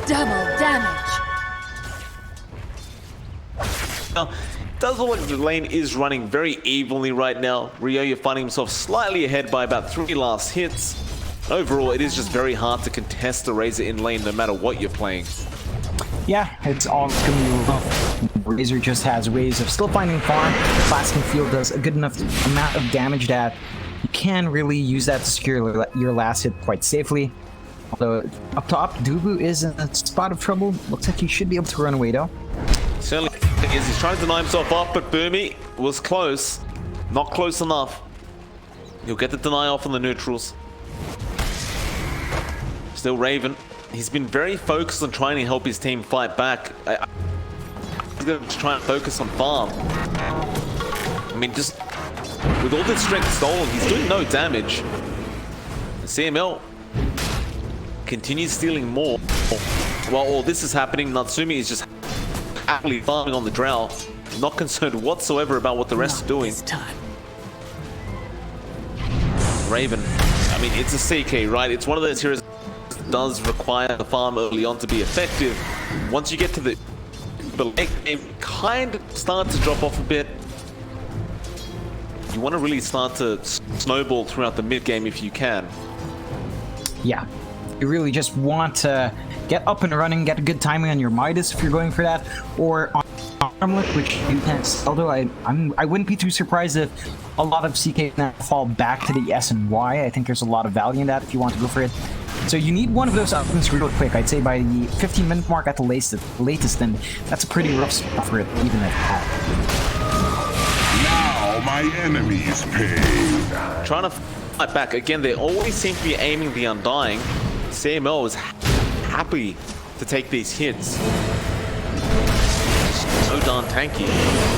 Double damage. Now, does look like the lane is running very evenly right now. Rio, you're finding himself slightly ahead by about 3 last hits. Overall, it is just very hard to contest the Razor in lane no matter what you're playing. Yeah, it's all going to be rough. Razor just has ways of still finding farm. Plastic Field does a good enough amount of damage that you can really use that to secure your last hit quite safely. Although up top, Dubu is in a spot of trouble. Looks like he should be able to run away though. Certainly is. He's trying to deny himself off, but Boomy was close. Not close enough. He'll get the deny off on the neutrals. Still Raven. He's been very focused on trying to help his team fight back. He's going to try and focus on farm. I mean, just with all this strength stolen, he's doing no damage. CML continues stealing more. While all this is happening, Natsumi is just happily farming on the drow, not concerned whatsoever about what the rest are doing. Raven, I mean, it's a CK, right? It's one of those heroes that does require the farm early on to be effective. Once you get to the late game, kind of start to drop off a bit. You want to really start to snowball throughout the mid game if you can. Yeah, you really just want to get up and running, get a good timing on your Midas if you're going for that, or on Armlet, which you can. Although I wouldn't be too surprised if a lot of CK now fall back to the S and Y. I think there's a lot of value in that if you want to go for it. So you need one of those items real quick. I'd say by the 15-minute mark at the latest, and that's a pretty rough spot for it, even if Now my enemies pay. Trying to fight back again. They always seem to be aiming the Undying. CML is happy to take these hits. So darn tanky.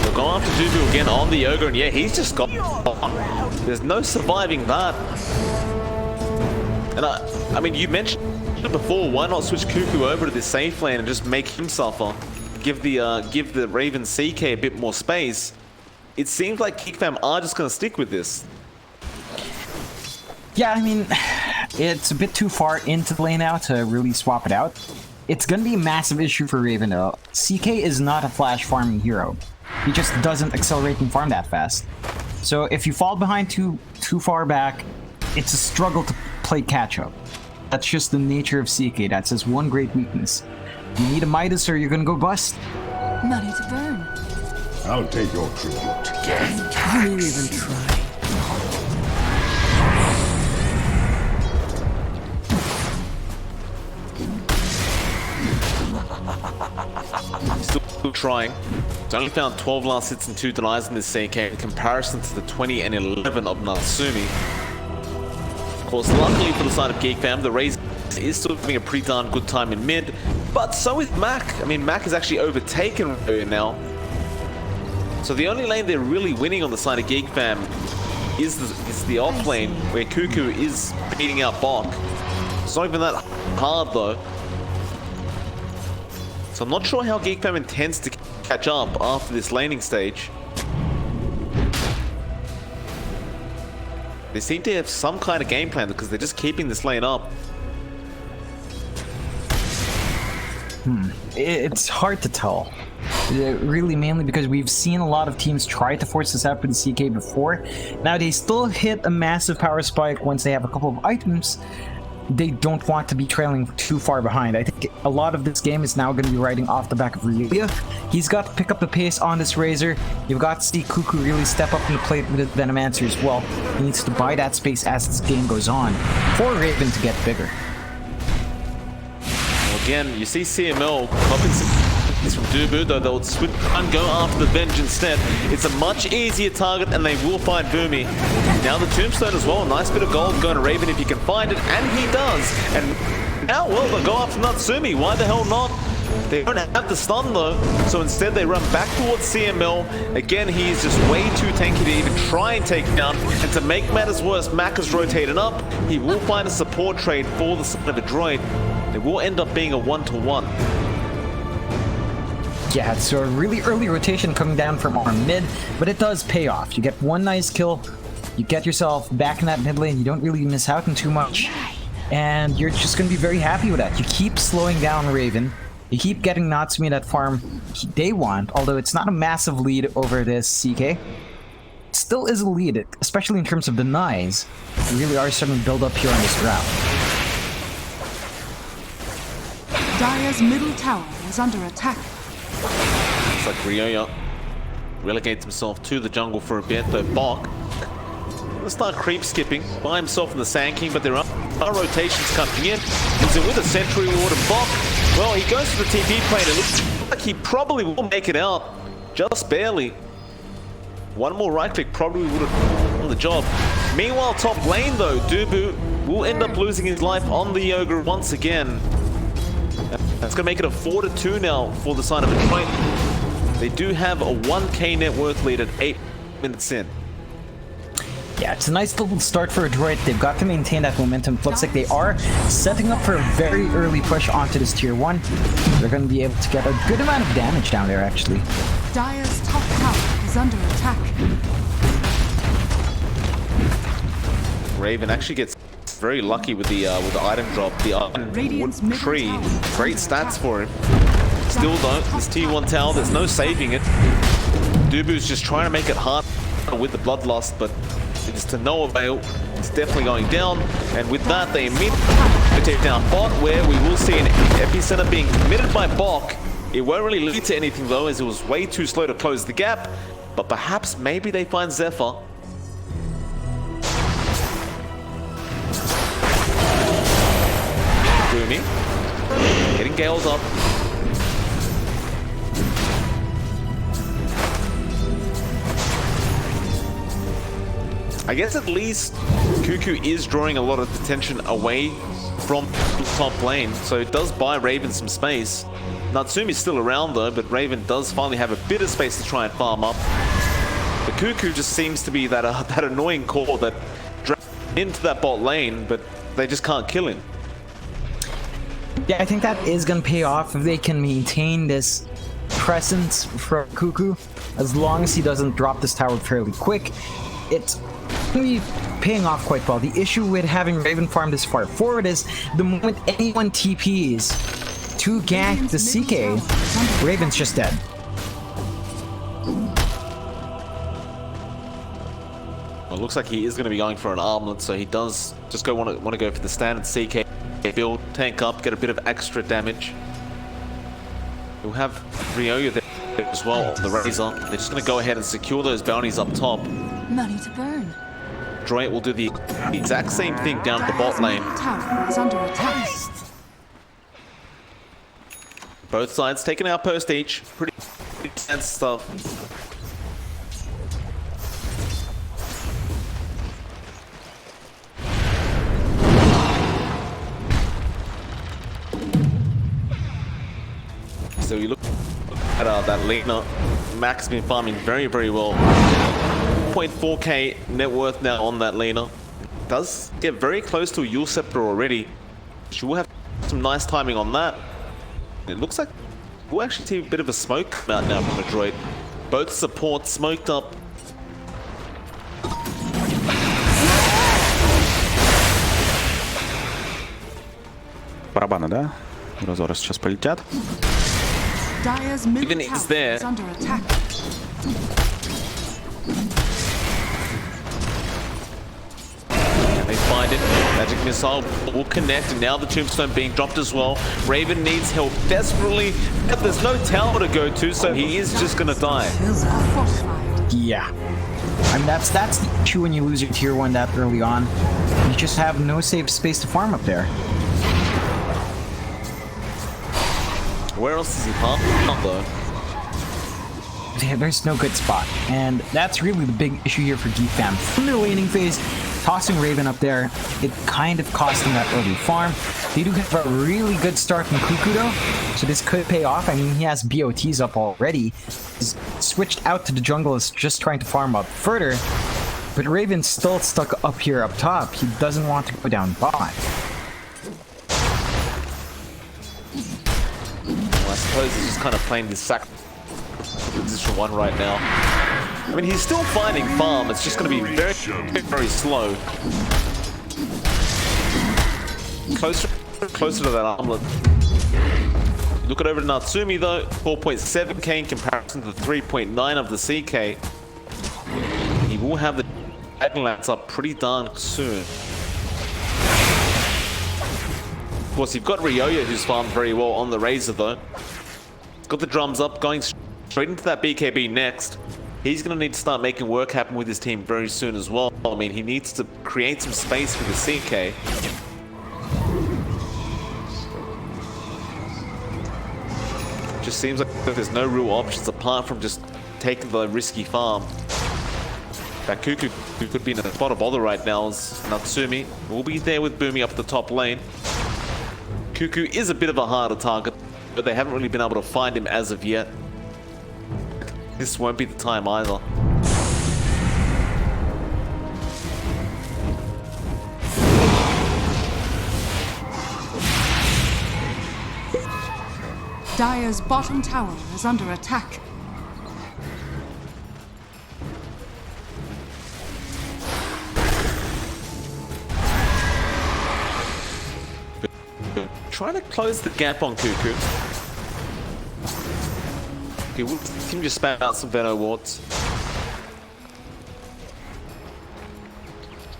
They'll go after Dubu again on the Ogre, and yeah, he's just got on. There's no surviving that. And I mean, you mentioned it before, why not switch Cuckoo over to this safe lane and just make him suffer? Give the Raven CK a bit more space. It seems like Kickfam are just going to stick with this. Yeah, I mean, it's a bit too far into the lane now to really swap it out. It's going to be a massive issue for Raven though. CK is not a flash farming hero. He just doesn't accelerate and farm that fast. So if you fall behind too far back, it's a struggle to play catch up. That's just the nature of CK. That's his one great weakness. You need a Midas or you're going to go bust. Money to burn. I'll take your tribute. Can you even try? Still trying. He's only found 12 last hits and 2 denies in this CK in comparison to the 20 and 11 of Natsumi. Of course, luckily for the side of Geek Fam, the Razor is still having a pretty darn good time in mid, but so is Mac. I mean, Mac has actually overtaken Radeon now. So the only lane they're really winning on the side of Geek Fam is the off lane, where Cuckoo is beating out Bok. It's not even that hard though. So I'm not sure how Geek Fam intends to catch up after this laning stage. They seem to have some kind of game plan because they're just keeping this lane up. It's hard to tell. Really, mainly because we've seen a lot of teams try to force this out with the CK before. Now they still hit a massive power spike once they have a couple of items. They don't want to be trailing too far behind. I think a lot of this game is now going to be riding off the back of Relia. He's got to pick up the pace on this Razor. You've got to see Cuckoo really step up in the plate with Venomancer as well. He needs to buy that space as this game goes on for Raven to get bigger. Well, again, you see CML popping some hits from Dubu, though they'll switch and go after the Venge instead. It's a much easier target, and they will find Boomy. Now the Tombstone as well. Nice bit of gold going to Raven if he can find it, and he does. And now, well, they'll go after Natsumi. Why the hell not? They don't have the stun though, so instead they run back towards CML. Again, he is just way too tanky to even try and take down. And to make matters worse, Mac has rotated up. He will find a support trade for the son of a droid. It will end up being a 1-to-1. Yeah, it's a really early rotation coming down from our mid, but it does pay off. You get one nice kill, you get yourself back in that mid lane, you don't really miss out on too much. and you're just going to be very happy with that. You keep slowing down Raven. You keep getting Natsumi that farm they want, although it's not a massive lead over this CK. It still is a lead, especially in terms of denies. You really are starting to build up here on this route. Dire's middle tower is under attack. Looks like Ryoya relegates himself to the jungle for a bit, though Bok will start creep skipping by himself in the Sand King, but there are rotations coming in. He's in with a Sentry Ward and Bok. Well, he goes to the TP plane. It looks like he probably will make it out, just barely. One more right click probably would have done the job. Meanwhile, top lane though, Dubu will end up losing his life on the Ogre once again. That's going to make it a 4-2 now for the side of Detroit. They do have a 1k net worth lead at 8 minutes in. Yeah, it's a nice little start for Adroit. They've got to maintain that momentum. It looks like they are setting up for a very early push onto this tier 1. They're going to be able to get a good amount of damage down there, actually. Dire's top tower is under attack. Raven actually gets very lucky with the item drop. The iron wood tree, great stats for him. Still don't. This T1 tower, there's no saving it. Dubu's just trying to make it hard with the bloodlust, but it's to no avail. It's definitely going down, and with that, they immediately take down Bot, where we will see an epicenter being committed by Bok. It won't really lead to anything though, as it was way too slow to close the gap, but perhaps maybe they find Zephyr. Boomy getting Gale's up. I guess at least Cuckoo is drawing a lot of attention away from the top lane, so it does buy Raven some space. Natsumi's still around though, but Raven does finally have a bit of space to try and farm up. The Cuckoo just seems to be that annoying core that drags into that bot lane, but they just can't kill him. Yeah, I think that is going to pay off if they can maintain this presence from Cuckoo. As long as he doesn't drop this tower fairly quick, it's going to be paying off quite well. The issue with having Raven farm this far forward is the moment anyone TPs to gank the CK, Raven's just dead. Well, it looks like he is going to be going for an armlet, so he does just want to go for the standard CK build, tank up, get a bit of extra damage. We'll have Ryoya there as well, the Razor. They're just going to go ahead and secure those bounties up top. Money to burn. Droid will do the exact same thing down the bot lane. Tower is under attack. Both sides taking out post each. Pretty intense stuff. So you look at that Lena. Max has been farming very, very well. 0.4k net worth now on that Lena. Does get very close to a Yule Scepter already. She will have some nice timing on that. It looks like we'll actually see a bit of a smoke out now from the droid. Both supports smoked up. Барабаны, да? Разоры сейчас полетят. Dire's middle Even it's tower there. is under attack. And they find it. Magic Missile will connect, and now the Tombstone being dropped as well. Raven needs help desperately, but there's no tower to go to, so he is just gonna die. Fortified. Yeah. I mean, that's the issue when you lose your tier 1 that early on. You just have no safe space to farm up there. Where else is he farming though? Yeah, there's no good spot. And that's really the big issue here for Geek Fam. From their laning phase, tossing Raven up there, it kind of cost them that early farm. They do have a really good start from Cuckoo though, so this could pay off. I mean, he has BOTs up already. He's switched out to the jungle, is just trying to farm up further. But Raven's still stuck up here up top. He doesn't want to go down bot. I suppose he's just kind of playing this sack position 1 right now. I mean, he's still finding farm. It's just going to be very, very slow. closer to that armlet. Look at over to Natsumi though, 4.7k in comparison to the 3.9 of the CK. He will have the Dragon Lance up pretty darn soon. Of course, you've got Ryoya who's farmed very well on the Razor though. Got the drums up, going straight into that BKB next. He's going to need to start making work happen with his team very soon as well. I mean, he needs to create some space for the CK. Just seems like there's no real options apart from just taking the risky farm. That Cuckoo who could be in a spot of bother right now is Natsumi. Will be there with Boomy up the top lane. Cuckoo is a bit of a harder target, but they haven't really been able to find him as of yet. This won't be the time either. Dire's bottom tower is under attack. Trying to close the gap on Cuckoo. Okay, we can just spam out some Venom wards.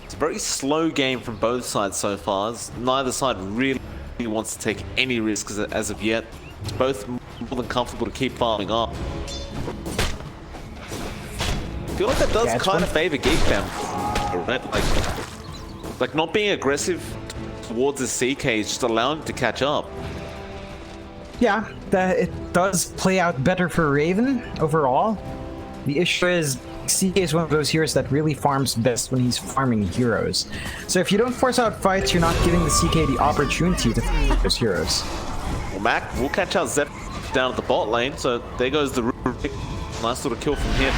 It's a very slow game from both sides so far. Neither side really wants to take any risks as of yet. Both more than comfortable to keep farming up. I feel like that does kind of favor Geek Fam, right? Like not being aggressive towards the CK is just allowing it to catch up. Yeah, it does play out better for Raven overall. The issue is CK is one of those heroes that really farms best when he's farming heroes. So if you don't force out fights, you're not giving the CK the opportunity to fight those heroes. Well, Mac will catch out Zep down at the bot lane, so there goes the Rubik. Nice little kill from him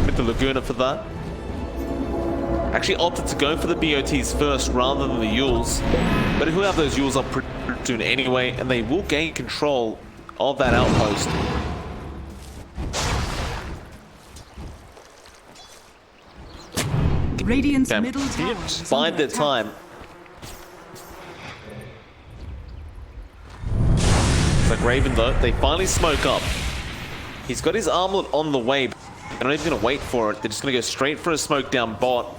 with the Laguna for that. Actually opted to go for the BOTs first rather than the Yules, but he'll have those Yules up pretty soon anyway, and they will gain control of that outpost. Radiant's middle tower is Find under their attack. time. It's like Raven though, they finally smoke up. He's got his armlet on the way, but they're not even going to wait for it. They're just going to go straight for a smoke down bot.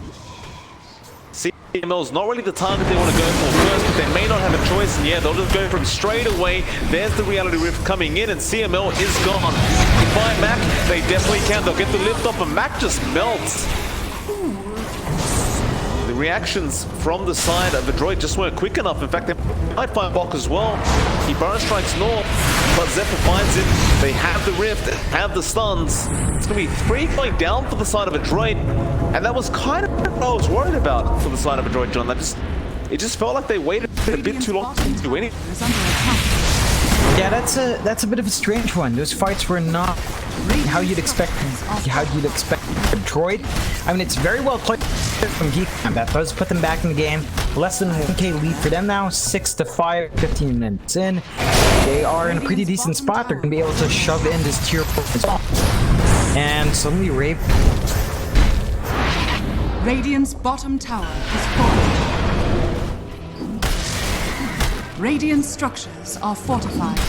CML's not really the target they want to go for first, but they may not have a choice, and yeah, they'll just go from straight away. There's the reality rift coming in, and CML is gone. To find Mac, they definitely can. They'll get the lift off, and Mac just melts. The reactions from the side of the droid just weren't quick enough. In fact, they might find Bok as well. He burrow strikes north, but Zephyr finds him. They have the rift, have the stuns. It's going to be 3 going down for the side of a droid, and that was kind of what I was worried about for the side of a droid, John. It just felt like they waited a bit too long to do anything. Is under attack. Yeah, that's a bit of a strange one. Those fights were not how you'd expect a droid. I mean, it's very well played from Geek Fam. That does put them back in the game. Less than 1k lead for them now. 6-5, 15 minutes in. They are in a pretty decent spot. They're gonna be able to shove in this tier 4 as well. And suddenly Radiant's bottom tower is falling. Radiant structures are fortified.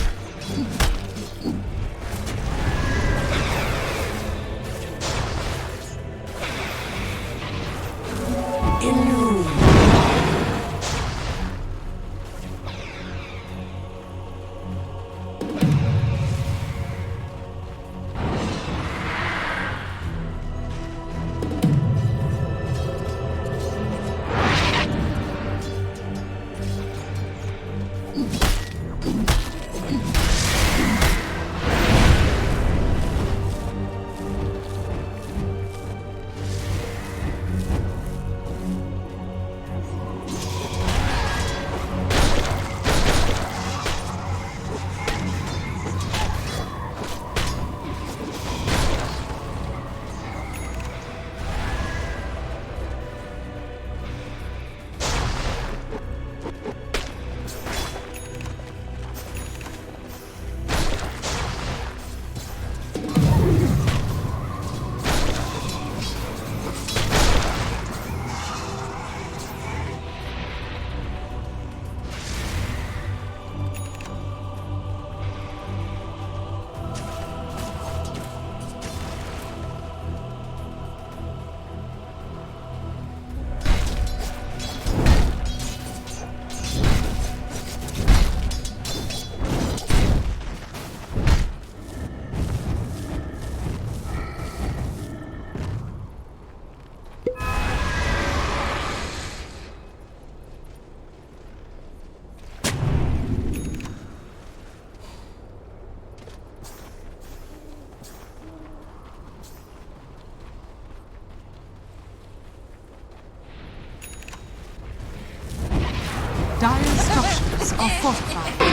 Dire's structures are fortified.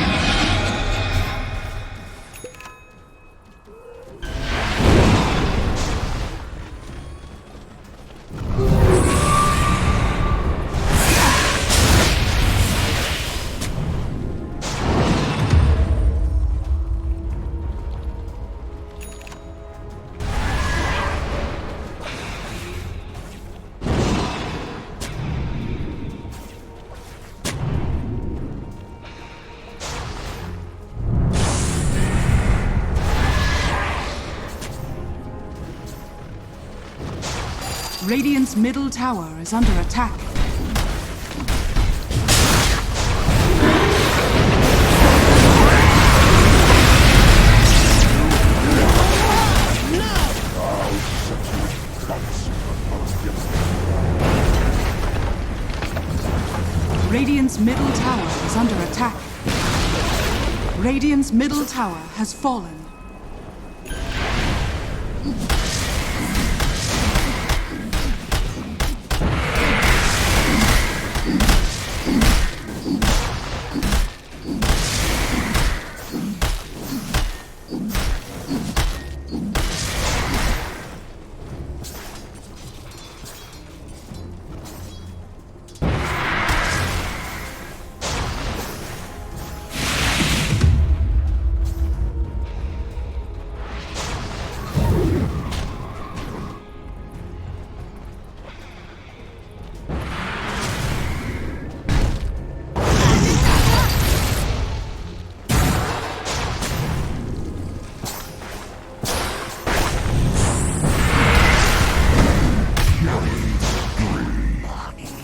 Radiant's middle tower is under attack. Radiant's middle tower is under attack. Radiant's middle tower has fallen.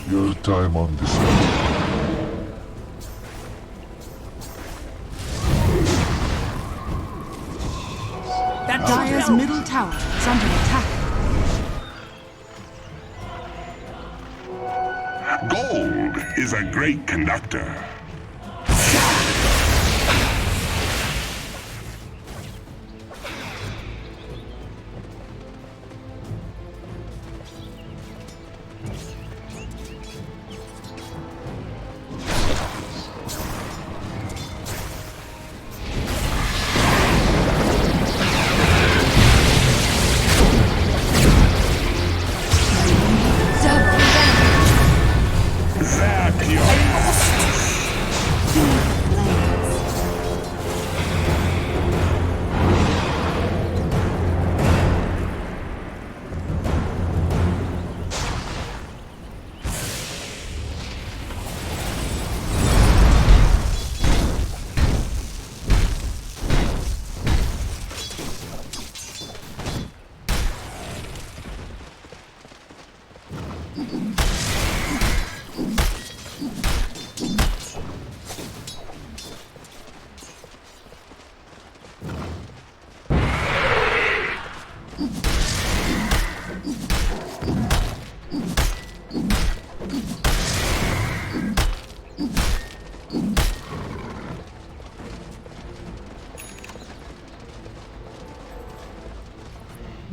Your time on this Dire's middle tower is under attack. gold is a great conductor.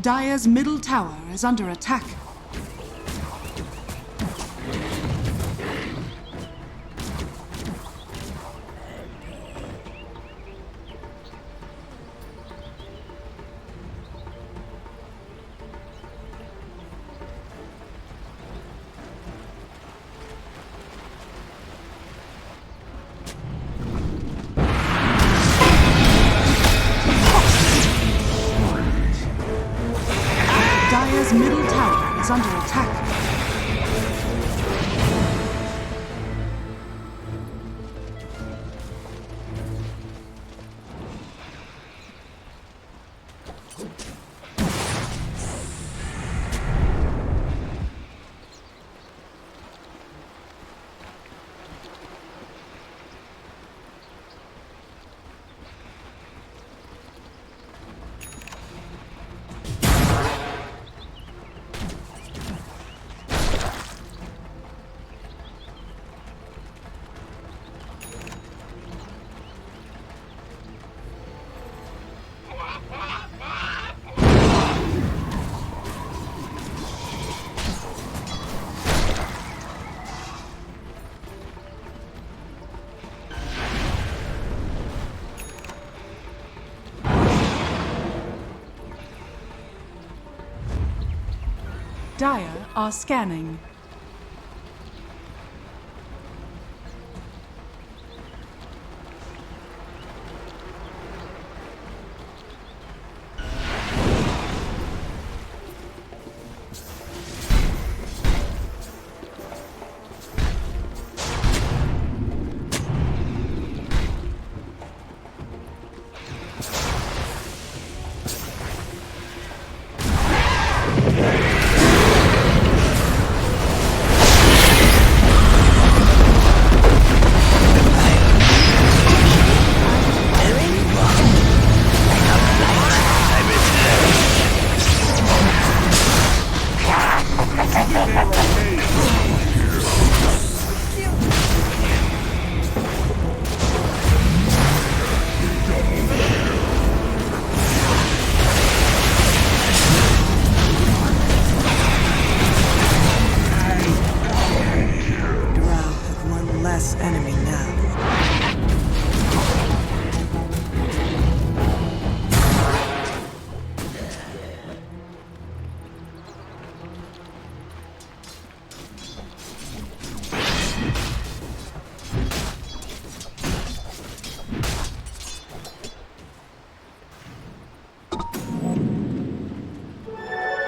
Dire's middle tower is under attack. Dire's middle tower is under attack. Dire are scanning. Enemy now.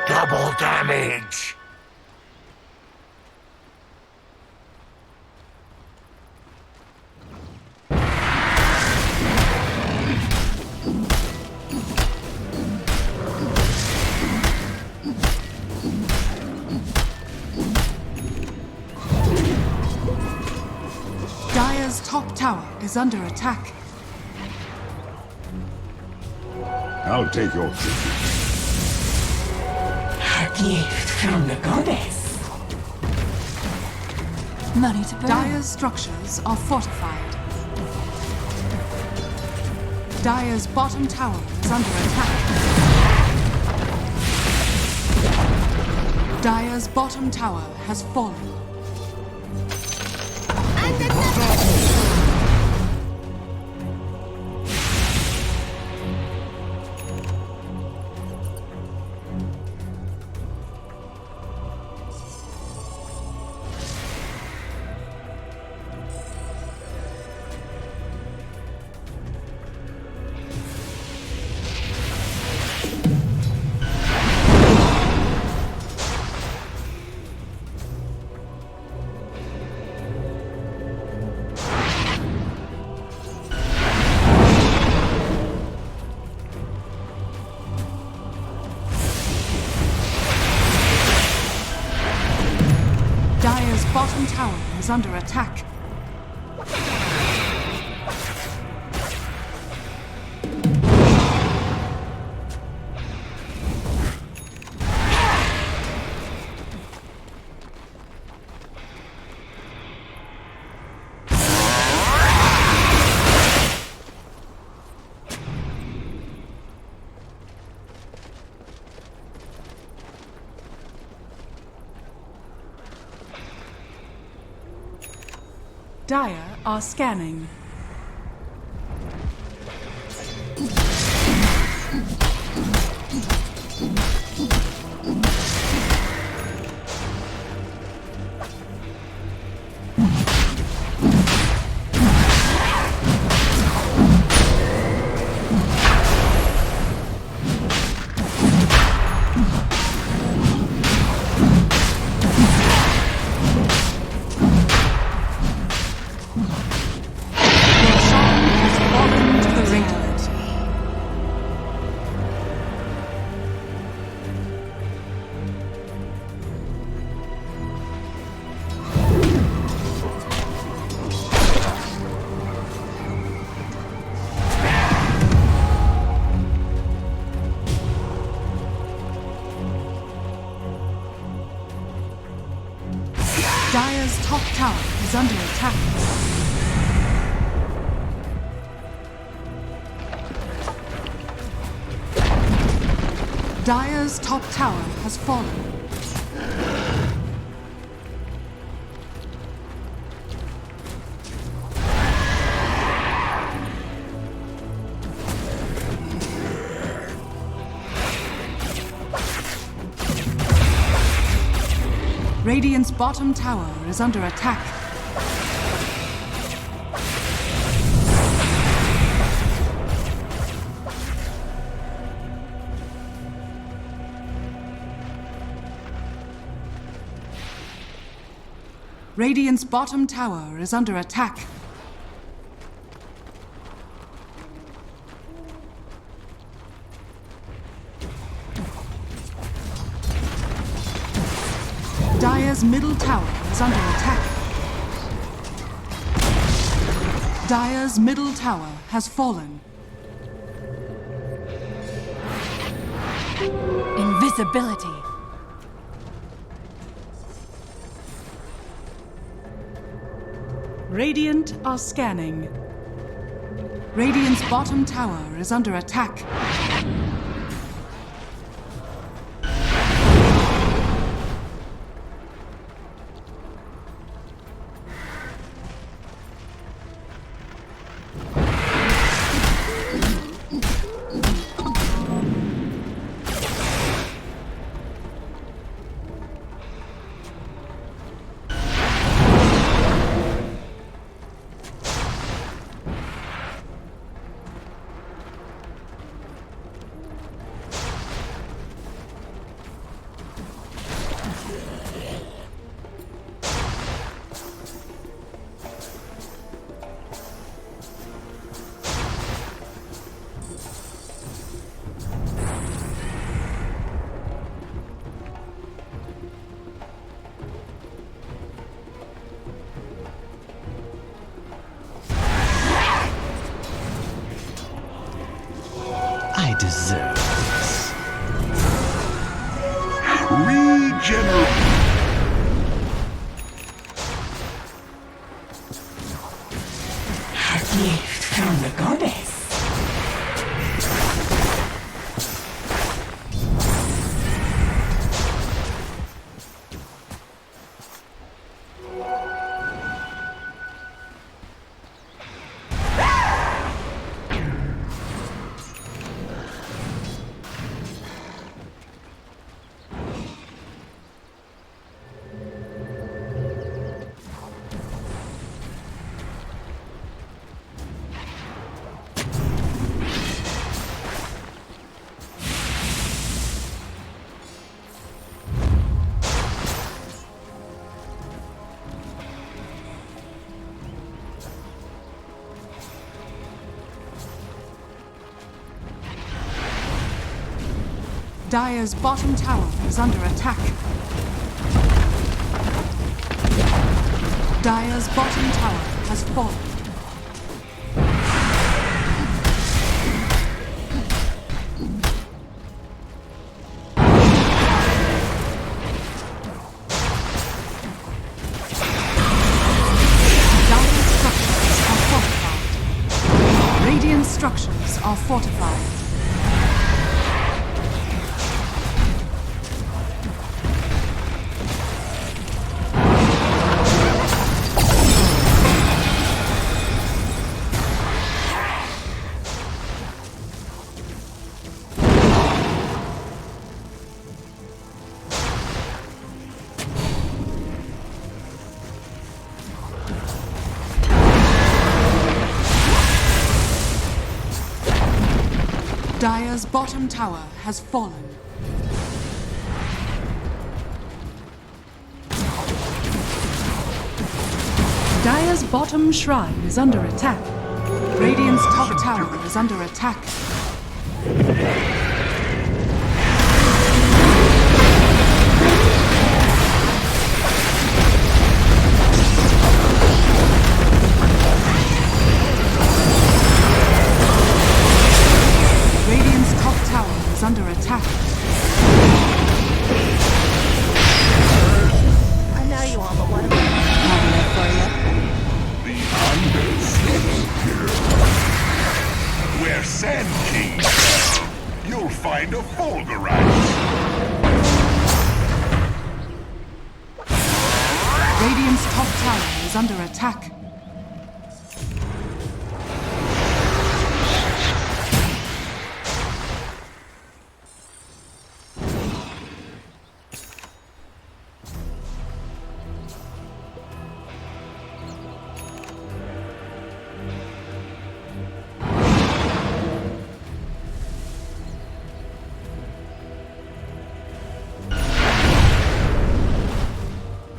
Double damage! Dire's top tower is under attack. I'll take your tribute. A gift from the goddess. Money to burn. Dire's structures are fortified. Dire's bottom tower is under attack. Dire's bottom tower has fallen. Dire's bottom tower is under attack. Dire are scanning. Dire's top tower is under attack. Dire's top tower has fallen. Radiant's bottom tower is under attack. Radiant's bottom tower is under attack. Dire's middle tower is under attack. Dire's middle tower has fallen. Invisibility. Radiant are scanning. Radiant's bottom tower is under attack. I deserve this. Regenerate. A gift from the goddess. Dire's bottom tower is under attack. Dire's bottom tower has fallen. Dire's structures are fortified. Radiant structures are fortified. Dire's bottom tower has fallen. Dire's bottom shrine is under attack. Radiant's top tower is under attack. Radiant's top tower is under attack. I know you all, but what am I having it for you? The Undersea. Where Sand Kings dwell, you'll find a fulgurite. Radiant's top tower is under attack.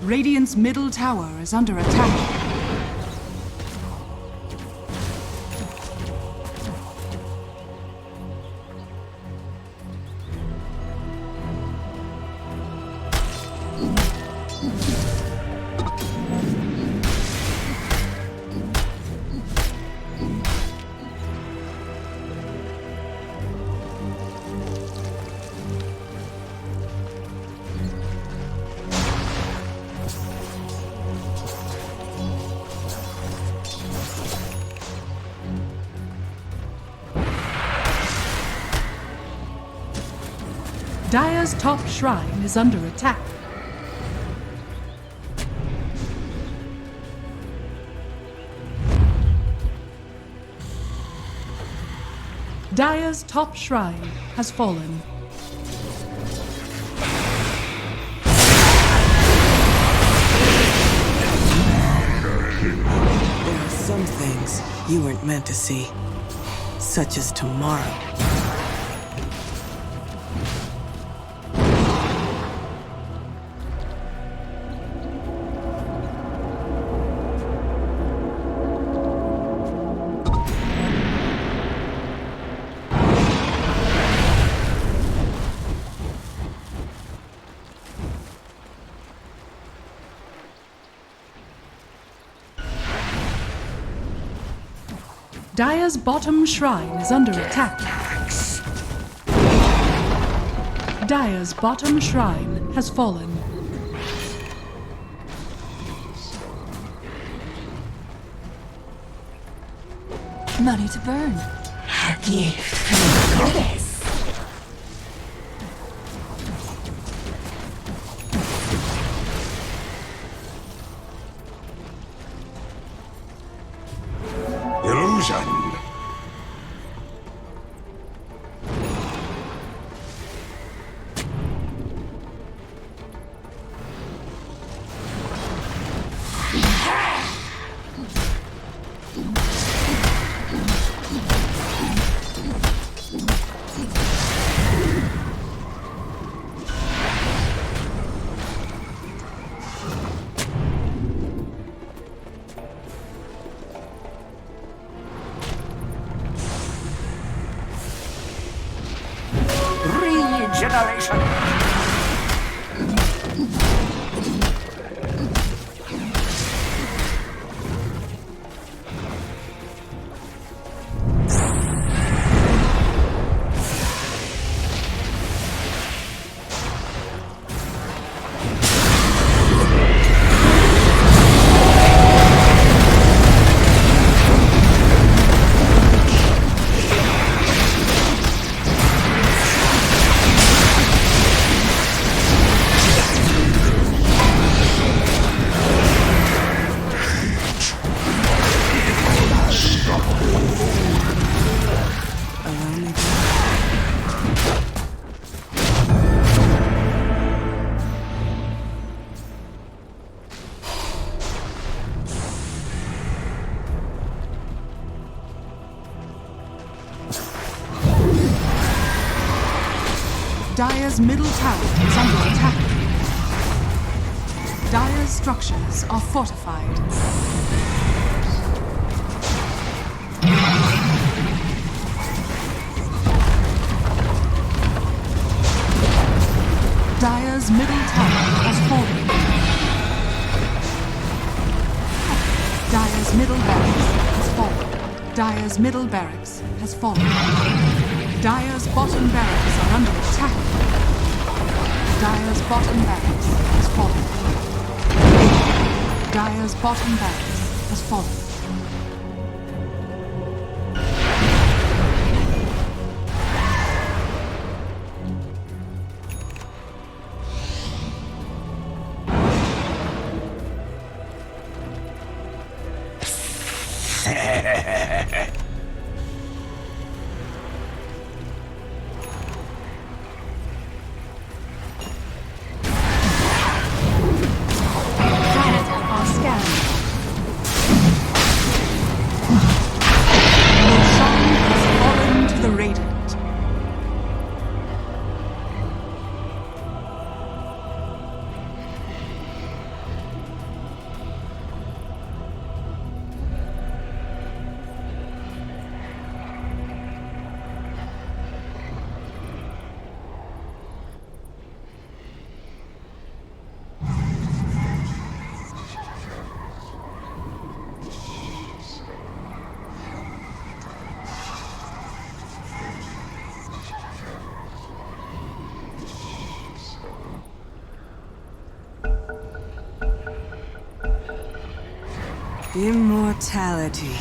Radiant's middle tower is under attack. Dire's top shrine is under attack. Dire's top shrine has fallen. There are some things you weren't meant to see, such as tomorrow. Dire's bottom shrine is under attack. Dire's bottom shrine has fallen. Money to burn. A gift from the goddess. Illusion. Regeneration. Dire's middle tower is under attack. Dire's structures are fortified. Dire's middle tower has fallen. Dire's middle barracks has fallen. Dire's middle barracks has fallen. Dire's bottom barracks are under attack. Dire's bottom barracks has fallen. Dire's bottom barracks has fallen. Immortality.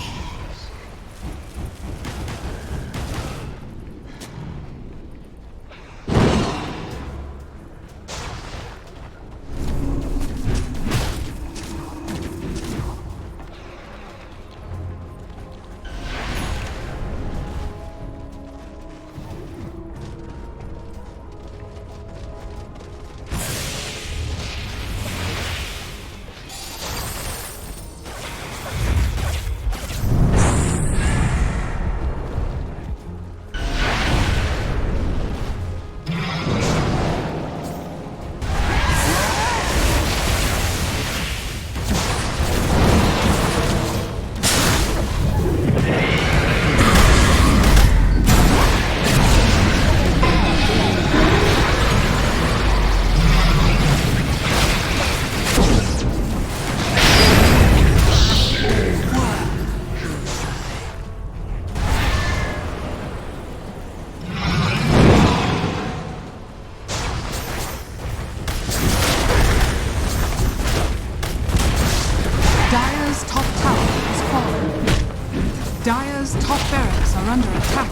Dire's top tower has fallen. Dire's top barracks are under attack.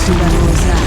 What level is that?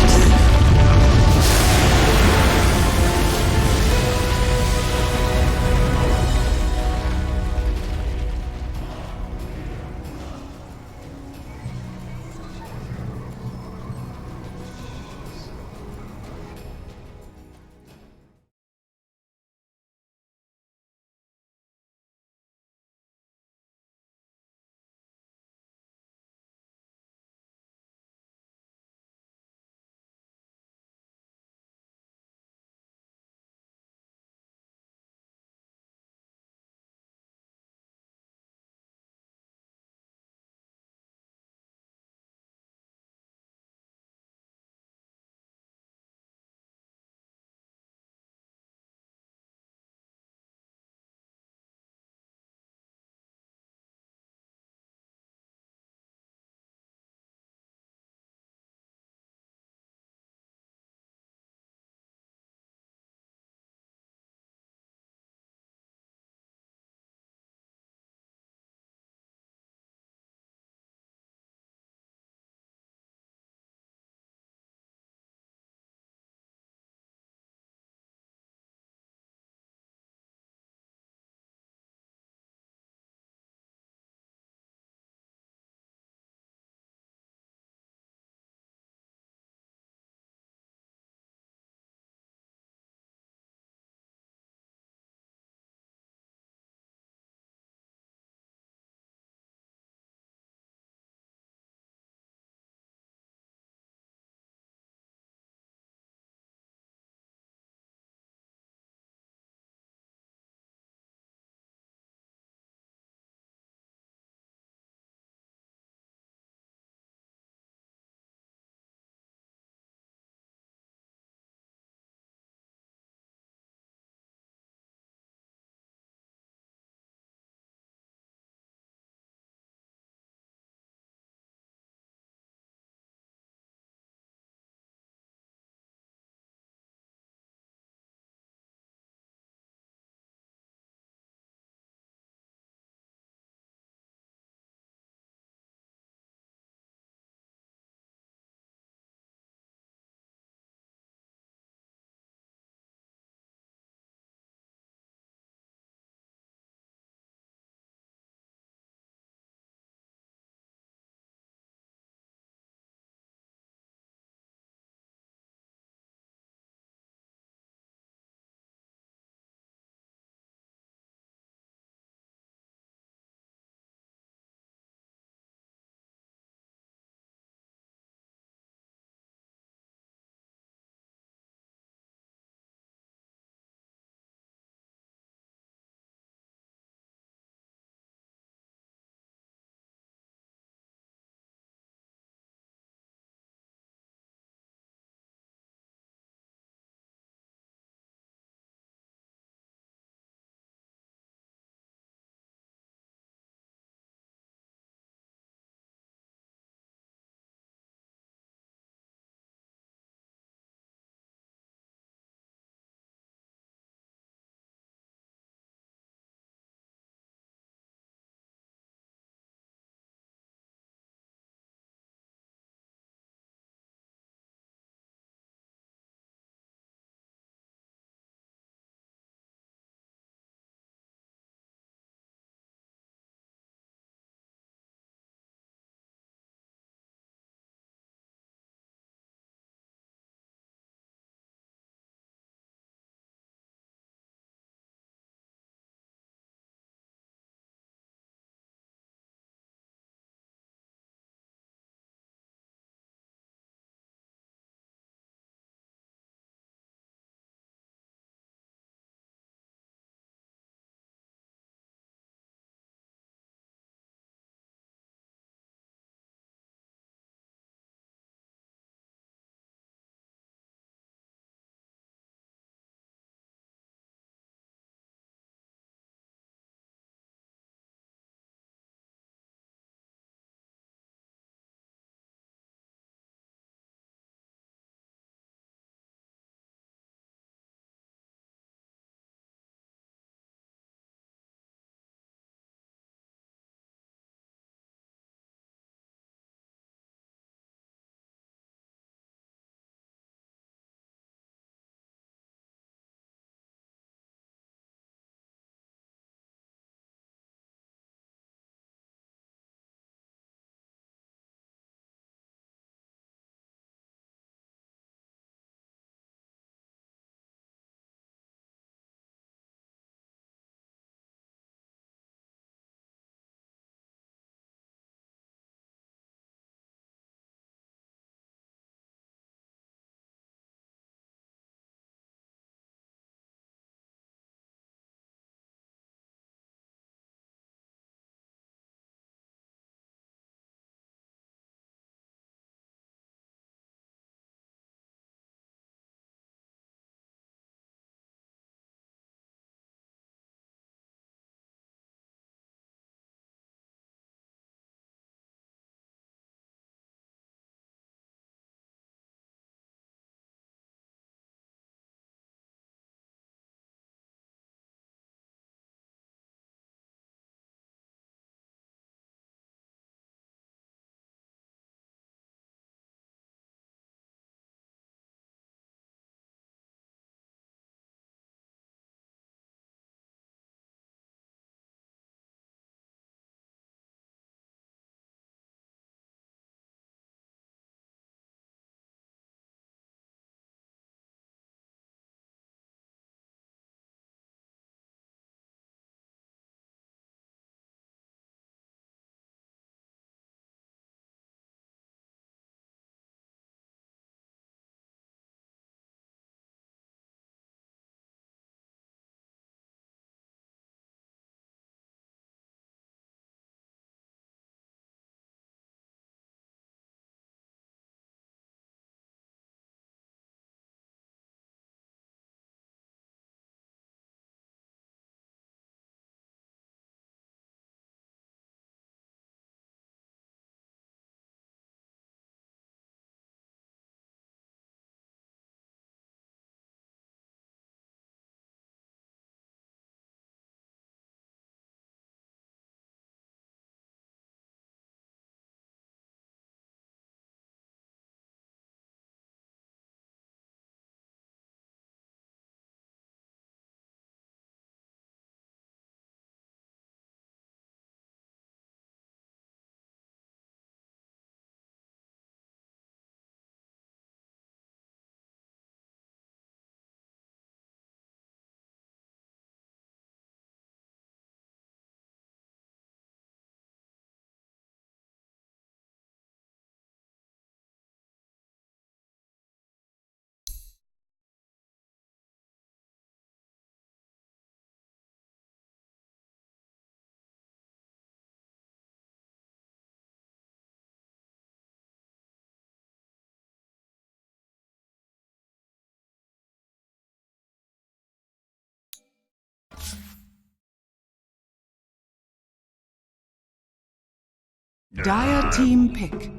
Dire team pick.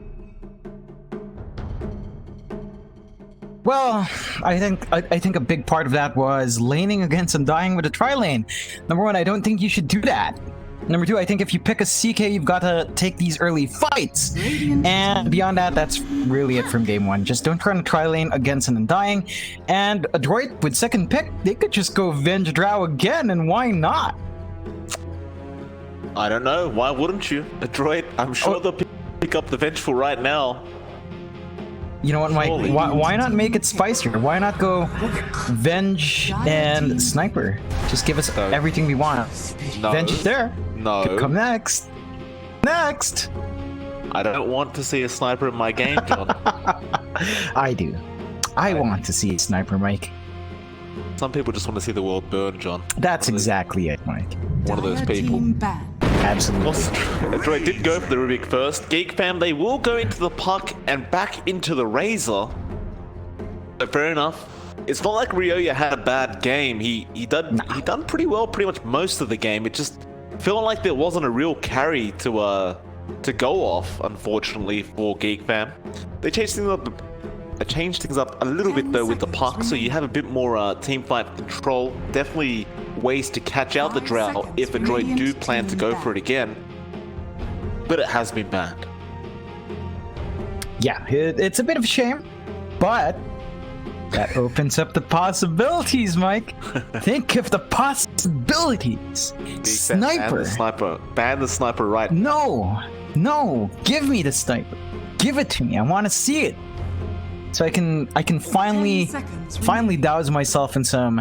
Well, I think a big part of that was laning against and dying with a tri-lane. Number one, I don't think you should do that. Number two, I think if you pick a CK, you've got to take these early fights. And beyond that, that's really it from game one. Just don't try to tri-lane against an undying. And a droid with second pick, they could just go Venge Drow again, and why not? I don't know. Why wouldn't you? A droid, I'm sure they'll pick up the Vengeful right now. You know what, Mike? Why not make it spicier? Why not go Venge and Sniper? Just give us everything we want. No. Venge is there. No. Could come next. Next! I don't want to see a sniper in my game, John. I do. I want to see a Sniper, Mike. Some people just want to see the world burn, John. That's exactly it, Mike. One of those Dire people. team banned. Absolutely. Droid did go for the Rubik first. Geek fam, they will go into the Puck and back into the Razor. But fair enough. It's not like Ryoya had a bad game. He done pretty well pretty much most of the game. It just felt like there wasn't a real carry to go off, unfortunately, for Geek fam. They changed things up a little bit though with the Puck, so you have a bit more team fight control. Definitely ways to catch out the Drow if a droid do plan to go for it again. But it has been banned. Yeah, it's a bit of a shame, but that opens up the possibilities, Mike. Think of the possibilities. Sniper. Ban the sniper right now. No, give me the sniper. Give it to me. I want to see it. So I can finally douse myself in some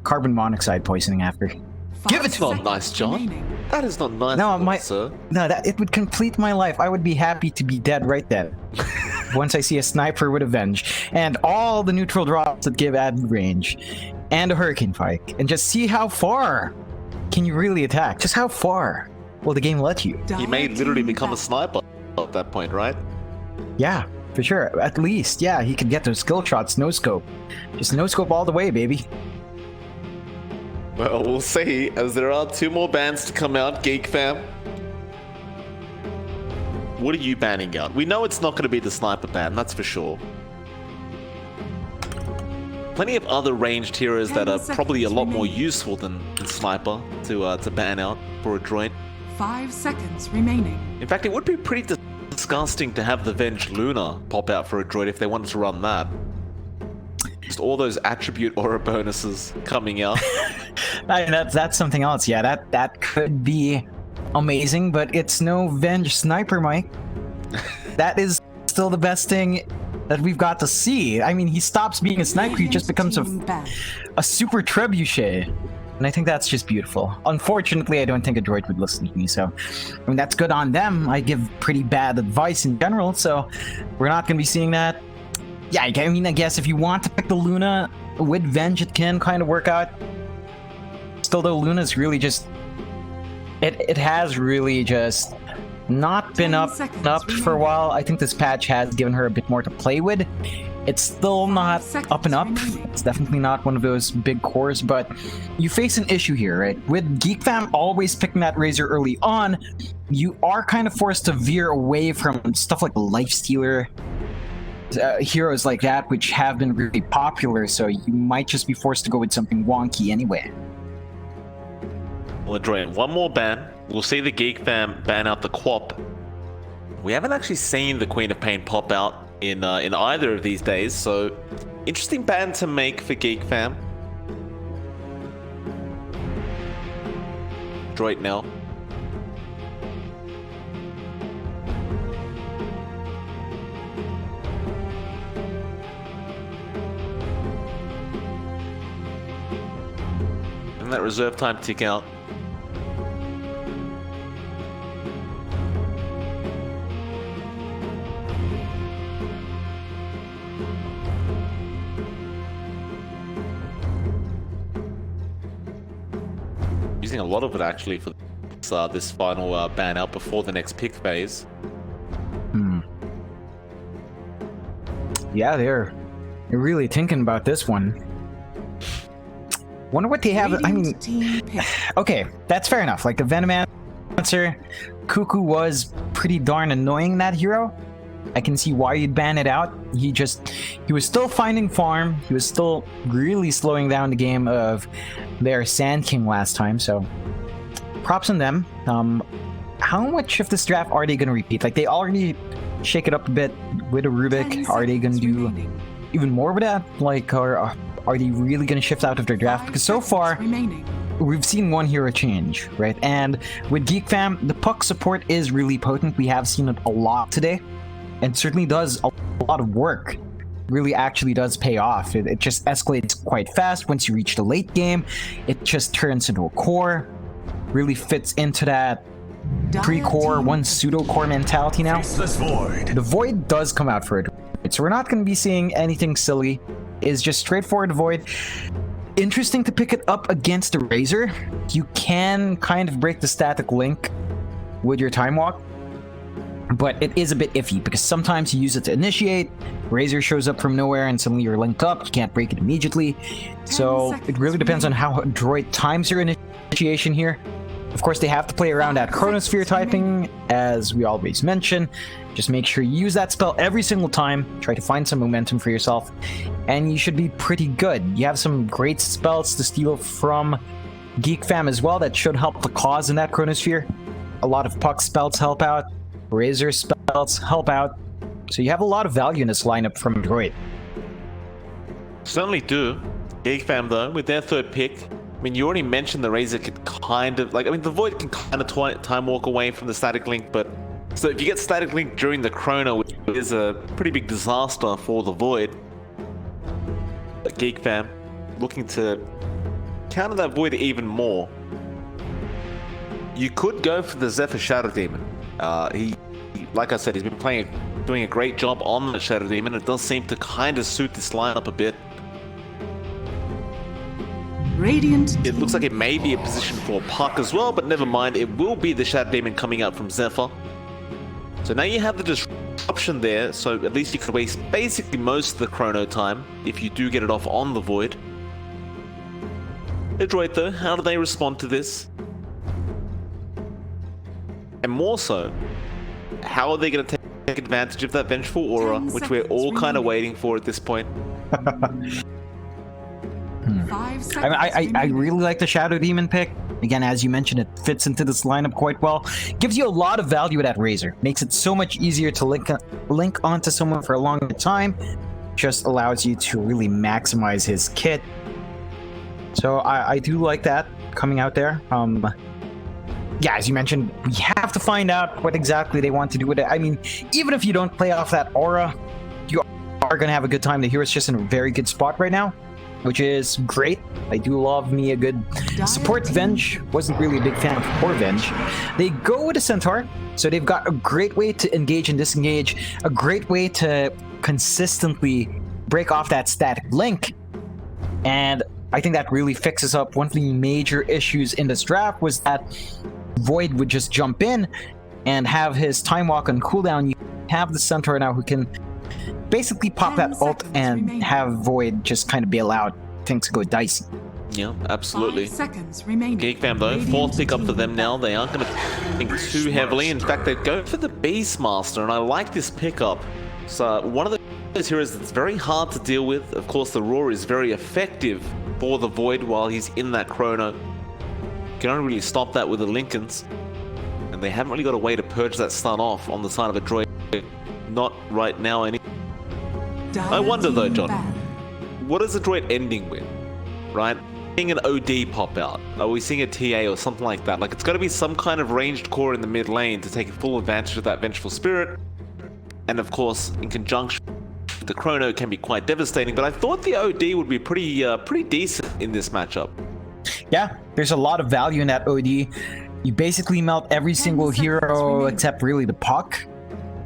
carbon monoxide poisoning after. Give it to me. Not nice, John. That is not nice. No, sir. No, it would complete my life. I would be happy to be dead right then. Once I see a sniper with a Venge and all the neutral drops that give added range and a Hurricane Pike, and just see how far can you really attack. Just how far will the game let you? He may literally become a sniper at that point, right? Yeah, for sure. At least, yeah, he could get those skill shots, no scope. Just no scope all the way, baby. Well, we'll see, as there are 2 more bans to come out, Geek fam. What are you banning out? We know it's not going to be the sniper ban, that's for sure. Plenty of other ranged heroes that are probably a lot more useful than sniper to ban out for a droid. 5 seconds remaining. In fact, it would be pretty disgusting to have the Venge Luna pop out for a droid if they wanted to run that. Just all those attribute aura bonuses coming out. That's something else. Yeah, that could be amazing, but it's no Venge Sniper, Mike. That is still the best thing that we've got to see. I mean, he stops being a sniper, he just becomes a super trebuchet. And I think that's just beautiful. Unfortunately, I don't think a droid would listen to me, so I mean, that's good on them. I give pretty bad advice in general, so we're not going to be seeing that. Yeah, I mean, I guess if you want to pick the Luna with Venge, it can kind of work out. Still, though, Luna's really just... It has really just not been up for a while. I think this patch has given her a bit more to play with. It's still not up and up. It's definitely not one of those big cores, but you face an issue here, right? With Geek Fam always picking that Razor early on, you are kind of forced to veer away from stuff like Lifestealer, heroes like that, which have been really popular, so you might just be forced to go with something wonky anyway. Well, Adrian, one more ban. We'll see the Geek Fam ban out the Quap. We haven't actually seen the Queen of Pain pop out in either of these days, so interesting ban to make for Geek Fam. Droid now. And that reserve time tick out. Using a lot of it actually for this final ban out before the next pick phase. Yeah, they're really thinking about this one. Wonder what they have. I mean, okay, that's fair enough. Like the Venoman, answer. Cuckoo was pretty darn annoying, that hero. I can see why you'd ban it out. He was still finding farm. He was still really slowing down the game of their Sand King last time, so props on them. How much of this draft are they going to repeat? Like, they already shake it up a bit with a Rubik. Are they going to do even more with that? Like, or are they really going to shift out of their draft? Because so far, we've seen one hero change, right? And with Geek Fam, the puck support is really potent. We have seen it a lot today, and certainly does a lot of work. Really actually does pay off. It just escalates quite fast. Once you reach the late game, it just turns into a core. Really fits into that pre-core, one pseudo-core mentality now. The Void does come out for it, so we're not going to be seeing anything silly. It's just straightforward Void. Interesting to pick it up against the Razor. You can kind of break the static link with your Time Walk, but it is a bit iffy because sometimes you use it to initiate, Razor shows up from nowhere and suddenly you're linked up, you can't break it immediately. So it really depends on how Droid times your initiation here. Of course, they have to play around that Chronosphere typing, as we always mention. Just make sure you use that spell every single time, try to find some momentum for yourself, and you should be pretty good. You have some great spells to steal from Geek Fam as well that should help the cause in that Chronosphere. A lot of Puck spells help out, Razor spells help out, so you have a lot of value in this lineup from Droid. Certainly do. Geek Fam, though, with their third pick, I mean, you already mentioned the Razor could kind of, like, I mean, the Void can kind of time walk away from the static link, but so if you get static link during the Chrono, which is a pretty big disaster for the Void, Geek Fam looking to counter that Void even more. You could go for the Zephyr Shadow Demon. He, like I said, he's been doing a great job on the Shadow Demon. It does seem to kind of suit this lineup a bit. Radiant. It looks like it may be a position for Puck as well, but never mind. It will be the Shadow Demon coming out from Zephyr. So now you have the disruption there, so at least you could waste basically most of the Chrono time if you do get it off on the Void. The Droid, though, how do they respond to this? And more so, how are they going to take advantage of that Vengeful Aura, which we're all kind of waiting for at this point? I really like the Shadow Demon pick. Again, as you mentioned, it fits into this lineup quite well. Gives you a lot of value with that Razor. Makes it so much easier to link onto someone for a longer time. Just allows you to really maximize his kit. So I do like that coming out there. Yeah, as you mentioned, we have to find out what exactly they want to do with it. I mean, even if you don't play off that aura, you are going to have a good time. The hero's just in a very good spot right now, which is great. I do love me a good support Venge. Wasn't really a big fan of poor Venge. They go with a Centaur, so they've got a great way to engage and disengage, a great way to consistently break off that static link, and I think that really fixes up one of the major issues in this draft was that Void would just jump in and have his Time Walk on cooldown. You have the Centaur now who can basically pop that ult and have Void just kind of bail out. Things go dicey. Yeah, absolutely. 5 seconds remaining. Geek Fam, though, fourth pick up for them now. They aren't going to think too heavily. In fact, they go for the Beastmaster, and I like this pickup. So one of those heroes that's very hard to deal with. Of course, the Roar is very effective for the Void while he's in that Chrono. You can only really stop that with the Lincolns. And they haven't really got a way to purge that stun off on the side of a Droid. Not right now, any. I wonder though, John, what is the Droid ending with, right? Seeing an OD pop out, are we seeing a TA or something like that? Like, it's got to be some kind of ranged core in the mid lane to take full advantage of that Vengeful Spirit. And of course, in conjunction with the Chrono can be quite devastating, but I thought the OD would be pretty decent in this matchup. Yeah, there's a lot of value in that OD. You basically melt every single hero except really the Puck.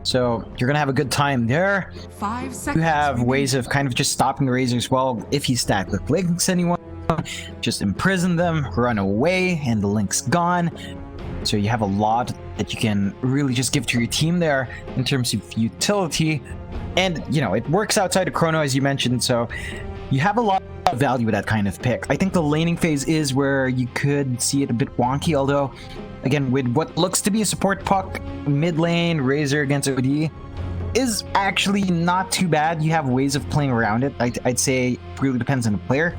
So you're going to have a good time there. 5 seconds. You have ways of kind of just stopping the Razor as well. If he stack with links anyone, just imprison them, run away, and the link's gone. So you have a lot that you can really just give to your team there in terms of utility. And, you know, it works outside of Chrono, as you mentioned, so you have a lot of value with that kind of pick. I think the laning phase is where you could see it a bit wonky, although, again, with what looks to be a support puck, mid lane, Razor against OD, is actually not too bad. You have ways of playing around it. I'd say it really depends on the player.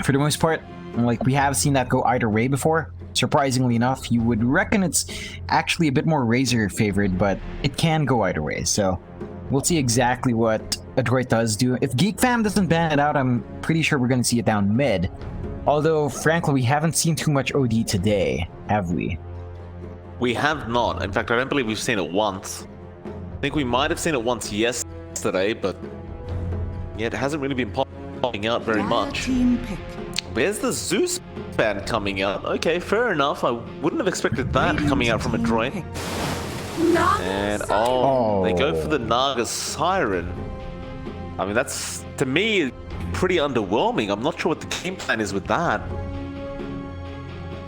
For the most part, like, we have seen that go either way before. Surprisingly enough, you would reckon it's actually a bit more Razor favored, but it can go either way. So we'll see exactly what Adroit does do. If Geek Fam doesn't ban it out, I'm pretty sure we're going to see it down mid. Although, frankly, we haven't seen too much OD today, have we? We have not. In fact, I don't believe we've seen it once. I think we might have seen it once yesterday, but yeah, it hasn't really been popping out very much. Team pick. Where's the Zeus ban coming out? Okay, fair enough. I wouldn't have expected that coming out from Adroit. And they go for the Naga Siren. I mean, that's, to me, pretty underwhelming. I'm not sure what the game plan is with that.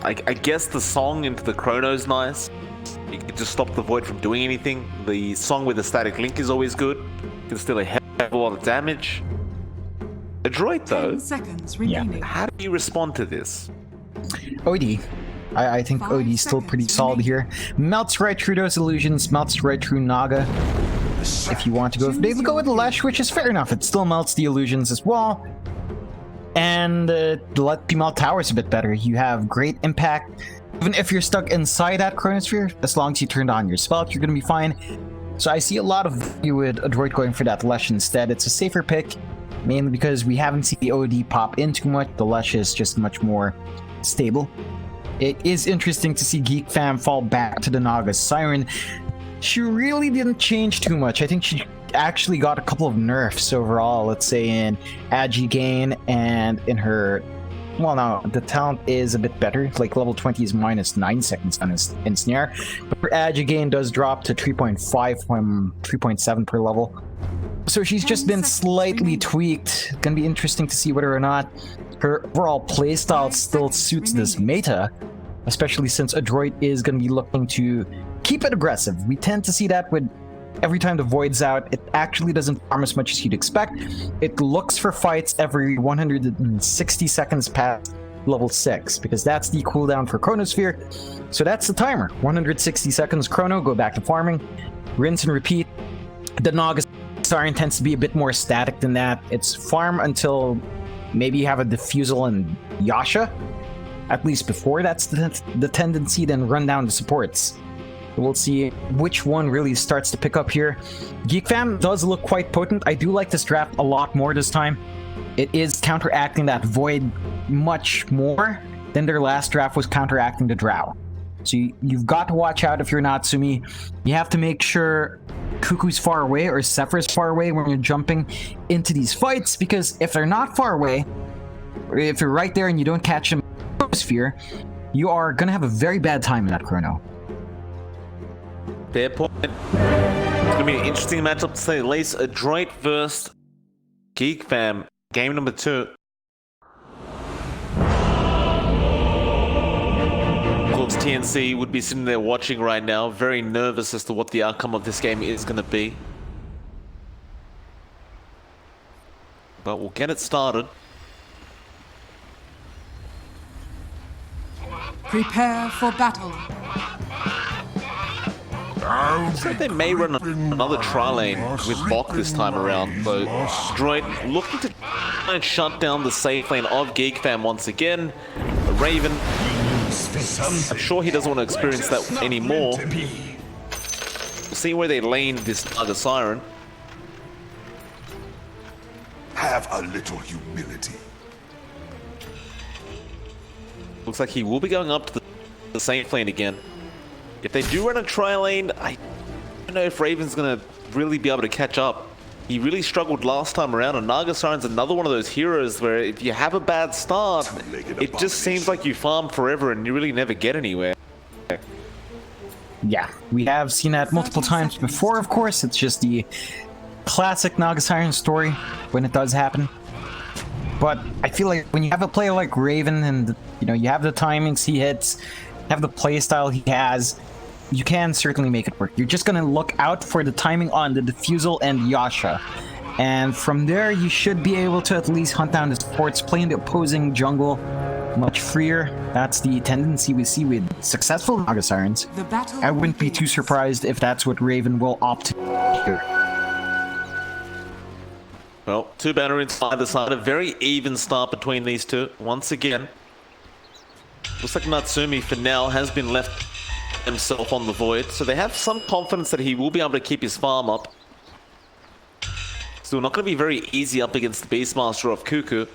I guess the song into the Chrono's nice. You can just stop the Void from doing anything. The song with the static link is always good. You can still a hell of a lot of damage. Adroit, though, 10 seconds remaining. How do you respond to this? OD. I think OD is still pretty solid here. Melts right through those illusions, melts right through Naga. If you want to go, if they go with Lesh, which is fair enough, it still melts the illusions as well. And let you melt towers a bit better. You have great impact. Even if you're stuck inside that Chronosphere, as long as you turned on your spell, you're going to be fine. So I see a lot of value with Adroit going for that Lesh instead. It's a safer pick, mainly because we haven't seen the OD pop in too much. The Lesh is just much more stable. It is interesting to see Geek Fam fall back to the Naga Siren. She really didn't change too much. I think she actually got a couple of nerfs overall, let's say in Agi gain and in her... Well, no, the talent is a bit better. Like, level 20 is minus 9 seconds on his Ensnare. But her Agi gain does drop to 3.5 from 3.7 per level. So she's just been slightly tweaked. It's gonna be interesting to see whether or not her overall playstyle still suits this meta, especially since Adroit is gonna be looking to keep it aggressive. We tend to see that with every time the Void's out, it actually doesn't farm as much as you'd expect. It looks for fights every 160 seconds past level 6, because that's the cooldown for Chronosphere. So that's the timer. 160 seconds Chrono, go back to farming, rinse and repeat. The Naga Siren tends to be a bit more static than that. It's farm until maybe you have a Diffusal and Yasha. At least before that's the tendency, then run down the supports. We'll see which one really starts to pick up here. Geek Fam does look quite potent. I do like this draft a lot more this time. It is counteracting that Void much more than their last draft was counteracting the Drow. So you've got to watch out if you're Natsumi. You have to make sure Cuckoo's far away or Zephyr's far away when you're jumping into these fights, because if they're not far away, or if you're right there and you don't catch them in the sphere, you are going to have a very bad time in that Chrono. Fair point. It's going to be an interesting matchup to say the least. Adroit versus Geek Fam. Game number 2. Of course, TNC would be sitting there watching right now, very nervous as to what the outcome of this game is going to be. But we'll get it started. Prepare for battle. So they may run another tri-lane with Bok this time around, though. Adroit looking to try and shut down the safe lane of Geek Fam once again. Raven, I'm sure he doesn't want to experience that anymore. We'll see where they lane this Naga Siren. Have a little humility. Looks like he will be going up to the safe lane again. If they do run a tri-lane, I don't know if Raven's going to really be able to catch up. He really struggled last time around, and Naga Siren's another one of those heroes where if you have a bad start, it just seems like you farm forever and you really never get anywhere. Yeah, we have seen that multiple times before, of course. It's just the classic Naga Siren story when it does happen. But I feel like when you have a player like Raven and, you know, you have the timings he hits, have the playstyle he has, you can certainly make it work. You're just going to look out for the timing on the Diffusal and Yasha. And from there, you should be able to at least hunt down the supports, playing the opposing jungle much freer. That's the tendency we see with successful Naga Sirens. The battle I wouldn't be too surprised if that's what Raven will opt to do here. Well, two banner inside either side. A very even start between these two. Once again, looks like Natsumi for now has been left himself on the void, so they have some confidence that he will be able to keep his farm up. Still not going to be very easy up against the Beastmaster of Cuckoo.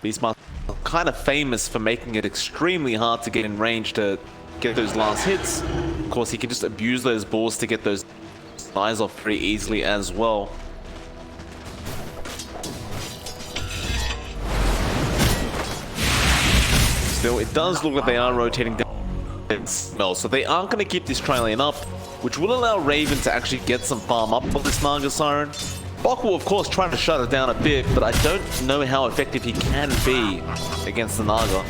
Beastmaster kind of famous for making it extremely hard to get in range to get those last hits. Of course, he can just abuse those balls to get those eyes off pretty easily as well. Still, it does look like they are rotating down smell, so they aren't going to keep this trail lane up, which will allow Raven to actually get some farm up on this Naga Siren. Bok will, of course, try to shut it down a bit, but I don't know how effective he can be against the Naga.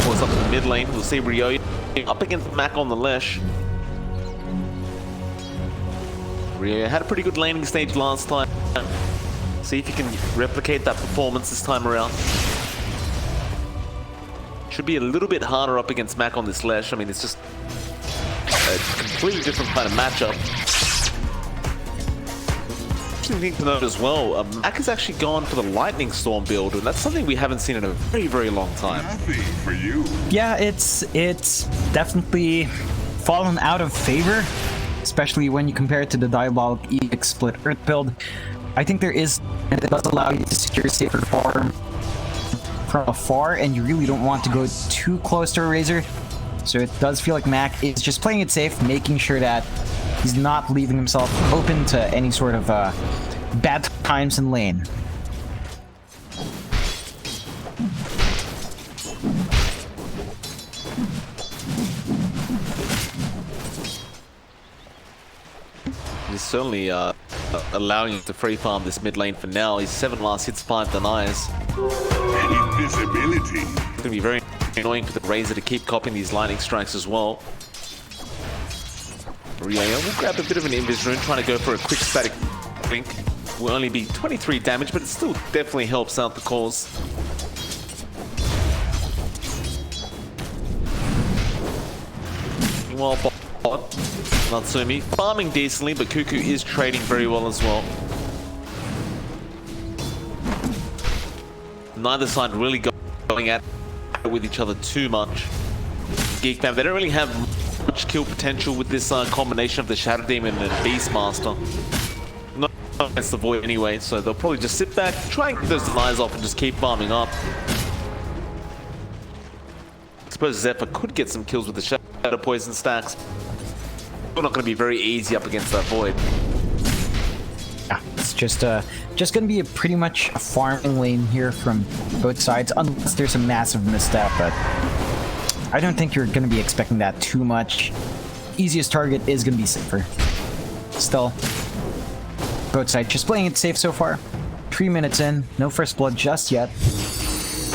Pulls up in the mid lane. We'll see Ryo up against Mac on the Lesh. Ryo had a pretty good laning stage last time. See if you can replicate that performance this time around. Should be a little bit harder up against Mac on this Lesh. I mean, it's just a completely different kind of matchup. Interesting thing to note as well, Mac has actually gone for the Lightning Storm build, and that's something we haven't seen in a very, very long time. Nothing for you. Yeah, it's definitely fallen out of favor, especially when you compare it to the Diabolic EX Split Earth build. I think it does allow you to secure safer farm from afar, and you really don't want to go too close to a Razor. So it does feel like Mac is just playing it safe, making sure that he's not leaving himself open to any sort of bad times in lane. He's certainly allowing him to free farm this mid lane for now. He's 7 last hits, 5 denies. Invisibility. It's going to be very annoying for the Razor to keep copying these lightning strikes as well. Ryo will grab a bit of an invis rune, trying to go for a quick static blink. Will only be 23 damage, but it still definitely helps out the cause. Meanwhile, bot, Natsumi farming decently, but Cuckoo is trading very well as well. Neither side really going at it with each other too much. Geek Fam, they don't really have much kill potential with this combination of the Shadow Demon and Beastmaster. Not against the Void anyway, so they'll probably just sit back, try and get those denies off and just keep farming up. I suppose Zephyr could get some kills with the Shadow Poison stacks. Still not going to be very easy up against that Void. Yeah, it's just going to be pretty much a farming lane here from both sides, unless there's a massive misstep, but I don't think you're going to be expecting that too much. Easiest target is going to be safer. Still, both sides just playing it safe so far. 3 minutes in, no first blood just yet.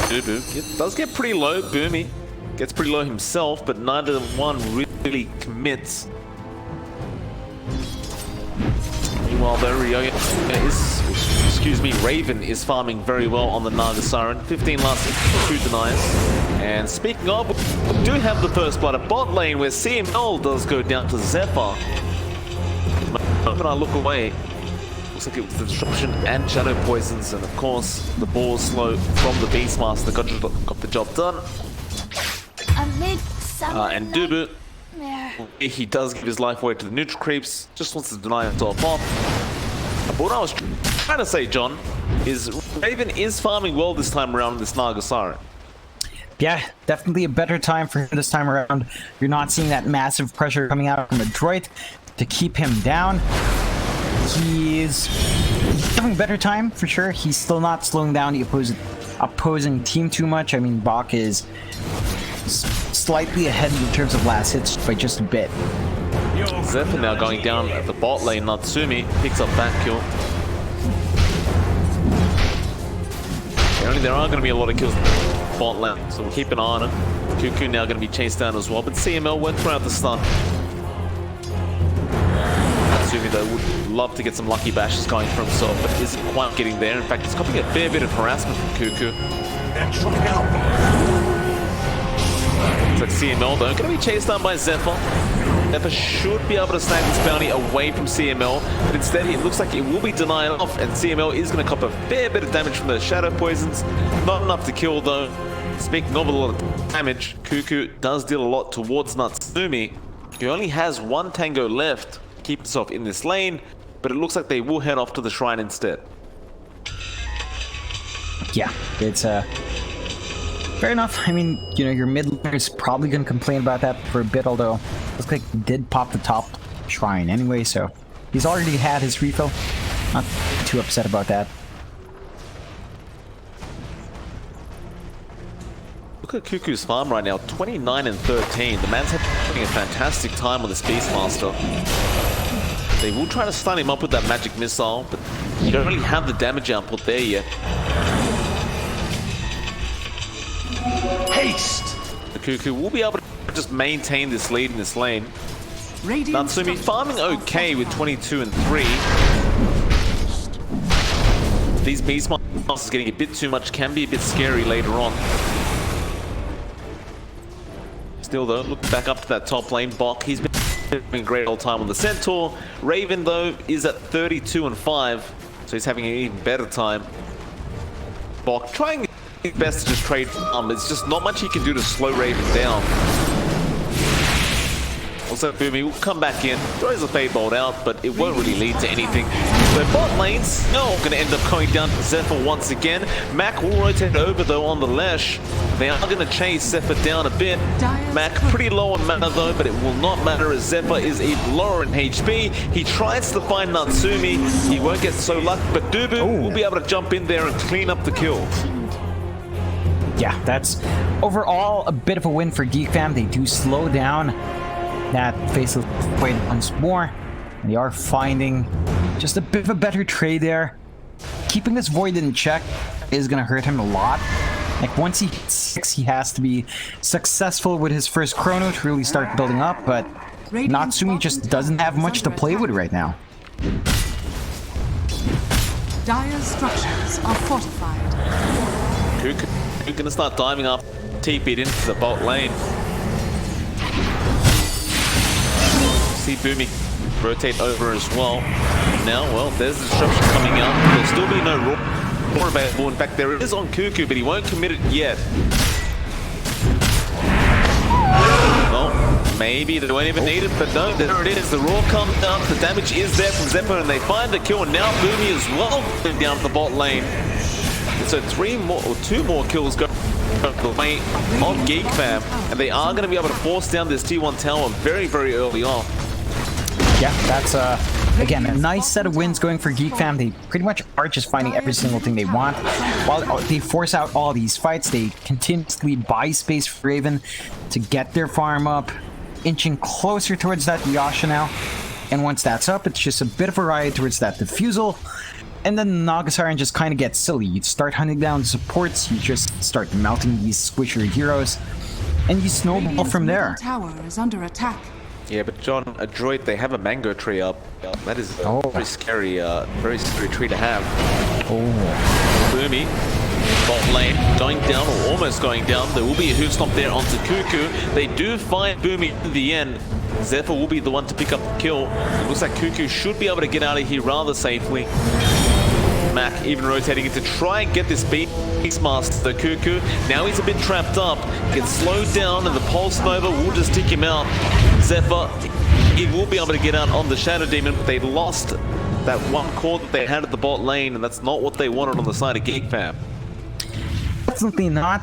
Boo-boo. It does get pretty low. Boomy gets pretty low himself, but neither one really commits. Meanwhile, though, Raven is farming very well on the Naga Siren. 15 last hits, 2 denies. And speaking of, we do have the first blood at bot lane where CML does go down to Zephyr. The moment I look away, looks like it was the disruption and shadow poisons, and of course the ball slow from the Beastmaster got the job done. And Dubu, he does give his life away to the neutral creeps, just wants to deny himself off. But what I was trying to say, John, is Raven is farming well this time around in this Naga Siren. Yeah, definitely a better time for him this time around. You're not seeing that massive pressure coming out from the droid to keep him down. He's having a better time for sure. He's still not slowing down the opposing team too much. I mean, Bok is slightly ahead in terms of last hits by just a bit. Zephyr now going down at the bot lane. Natsumi picks up that kill. Apparently there are going to be a lot of kills bot lane, so we'll keep an eye on him. Cuckoo now going to be chased down as well, but CML went throughout the stun. Natsumi though would love to get some lucky bashes going for himself, but isn't quite getting there. In fact, he's copying a fair bit of harassment from Cuckoo. It's like CML though, going to be chased down by Zephyr. Zephyr should be able to snag this bounty away from CML, but instead it looks like it will be denied off, and CML is going to cop a fair bit of damage from the shadow poisons. Not enough to kill though. Speaking of a lot of damage, Cuckoo does deal a lot towards Natsumi. He only has one tango left to keep himself in this lane, but it looks like they will head off to the shrine instead. Yeah, it's fair enough. I mean, you know, your mid laner is probably going to complain about that for a bit, although looks like he did pop the top shrine anyway, so he's already had his refill. Not too upset about that. Look at Cuckoo's farm right now, 29 and 13. The man's having a fantastic time with his Beastmaster. They will try to stun him up with that magic missile, but you don't really have the damage output there yet. Haste! The Cuckoo will be able to just maintain this lead in this lane. Natsumi farming okay with 22 and 3. These Beastmasters getting a bit too much can be a bit scary later on. Still though, look back up to that top lane. Bok, he's been having a great old time on the Centaur. Raven though is at 32 and 5, so he's having an even better time. Bok trying his best to just trade farm. There's just not much he can do to slow Raven down. Also, Boomy will come back in, throws a Fade Bolt out, but it won't really lead to anything. So bot lane's still going to end up going down to Zephyr once again. Mac will rotate over though on the Lesh. They are going to chase Zephyr down a bit. Mac pretty low on mana though, but it will not matter as Zephyr is even lower in HP. He tries to find Natsumi. He won't get so lucky, but Dubu will be able to jump in there and clean up the kill. Yeah, that's overall a bit of a win for Geek Fam. They do slow down that faceless void once more. They are finding just a bit of a better trade there. Keeping this void in check is going to hurt him a lot. Like, once he hits 6, he has to be successful with his first chrono to really start building up, but Natsumi just doesn't have much to play with right now. Dire's structures are fortified. Who's gonna start diving up, TP'd into the bot lane. See Boomy rotate over as well. Now, well, there's the disruption coming out. There'll still be no roar available. In fact, there is on Cuckoo, but he won't commit it yet. Well, maybe they won't even need it, but no, there it is. The roar comes down, the damage is there from Zephyr, and they find the kill, and now Boomy as well down the bot lane. So 2 more kills go the way of Geek Fam, and they are going to be able to force down this T1 tower very, very early on. Yeah, that's again a nice set of wins going for Geek Fam. They pretty much are just finding every single thing they want. While they force out all these fights, they continuously buy space for Raven to get their farm up, inching closer towards that Yasha now. And once that's up, it's just a bit of a ride towards that Diffusal. And then Nagasiren just kind of gets silly. You start hunting down supports, you just start melting these squisher heroes, and you snowball from there. Tower is under attack. Yeah, but John, a droid, they have a mango tree up. That is a very scary tree to have. Oh. Boomy, bot lane, going down or almost going down. There will be a hoof stomp there onto Cuckoo. They do find Boomy in the end. Zephyr will be the one to pick up the kill. It looks like Cuckoo should be able to get out of here rather safely. Mac even rotating in to try and get this Beastmaster, the Cuckoo. Now he's a bit trapped up, gets slowed down, and the Pulse Nova will just tick him out. Zephyr, he will be able to get out on the Shadow Demon, but they lost that one core that they had at the bot lane, and that's not what they wanted on the side of Geek Fam. Definitely not.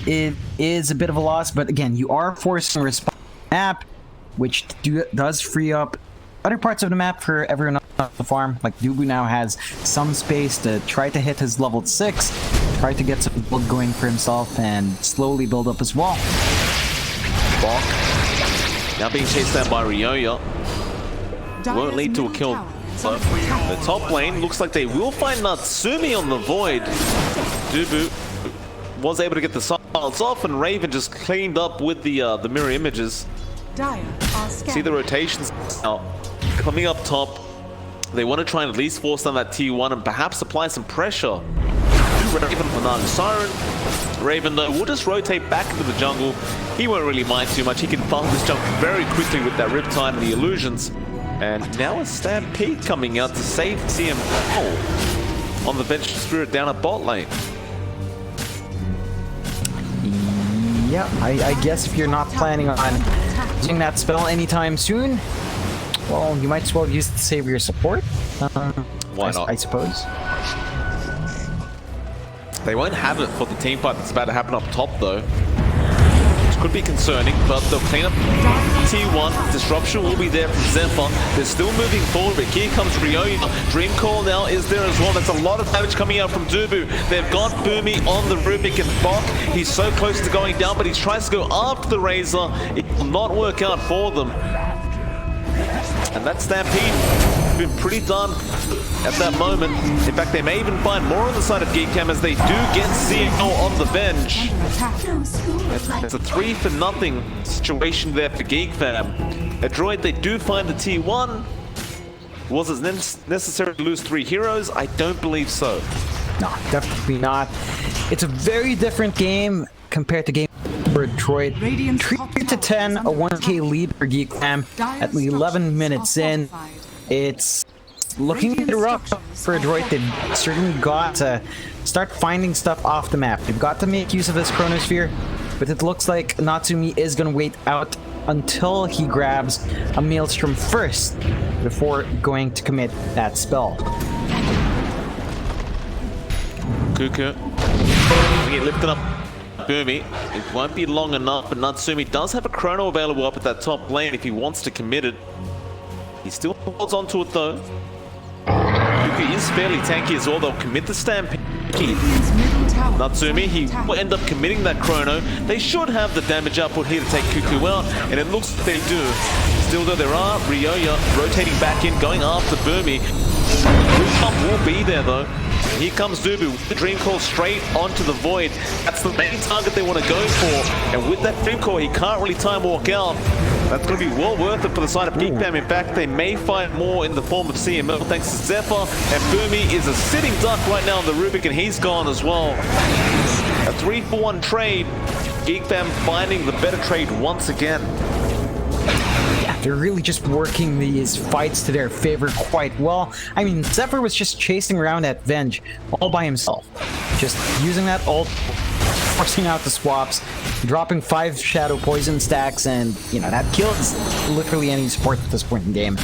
It is a bit of a loss, but again, you are forcing a response map, which does free up other parts of the map for everyone on the farm. Like, Dubu now has some space to try to hit his level 6, try to get some build going for himself, and slowly build up as well. Bok now being chased down by Ryoya. Won't lead to a kill. So the top lane looks like they will find Natsumi on the Void. Dubu was able to get the silence off, and Raven just cleaned up with the mirror images. Dire are See the scanning. rotations now coming up top. They want to try and at least force down that T1 and perhaps apply some pressure. Raven for now, Siren. Raven though will just rotate back into the jungle. He won't really mind too much. He can farm this jump very quickly with that Riptide and the illusions. And now a Stampede coming out to save CM on the bench Spirit down at bot lane. Yeah, I guess if you're not planning on using that spell anytime soon, well, you might as well use it to save your support. Why not? I suppose. They won't have it for the team fight that's about to happen up top though, which could be concerning, but they'll clean up T1. Disruption will be there from Zephyr. They're still moving forward, but here comes Ryoya. Dream Call now is there as well. That's a lot of damage coming out from Dubu. They've got Boomy on the Rubik and Bok. He's so close to going down, but he tries to go after the Razor. It will not work out for them. And that Stampede has been pretty done at that moment. In fact, they may even find more on the side of Geekcam as they do get CNO on the bench. It's a 3-for-0 situation there for Geekfam. At Droid, they do find the T1. Was it necessary to lose 3 heroes? I don't believe so. No, definitely not. It's a very different game compared to game for Detroit. 3-10, a 1k lead for Geekfam at 11 minutes in. It's looking a bit rough for Detroit. They've certainly got to start finding stuff off the map. They've got to make use of this Chronosphere, but it looks like Natsumi is going to wait out until he grabs a Maelstrom first before going to commit that spell. Cuckoo. Get lifted up. Boomy. It won't be long enough, but Natsumi does have a chrono available up at that top lane if he wants to commit it. He still holds on to it though. Cuckoo is fairly tanky as well. They'll commit the Stampede. Natsumi, he will end up committing that chrono. They should have the damage output here to take Cuckoo out, and it looks like they do. Still though, there are Ryoya rotating back in, going after Boomy. Pump will be there though. Here comes Dubu, the Dream Call straight onto the Void. That's the main target they want to go for. And with that Dream Call, he can't really time walk out. That's going to be well worth it for the side of Geekfam. In fact, they may find more in the form of CML thanks to Zephyr. And Boomy is a sitting duck right now on the Rubik, and he's gone as well. A 3-for-1 trade. Geekfam finding the better trade once again. Yeah, they're really just working these fights to their favor quite well. I mean, Zephyr was just chasing around at Venge all by himself. Just using that ult, forcing out the swaps, dropping 5 Shadow Poison stacks, and, you know, that kills literally any support at this point in the game.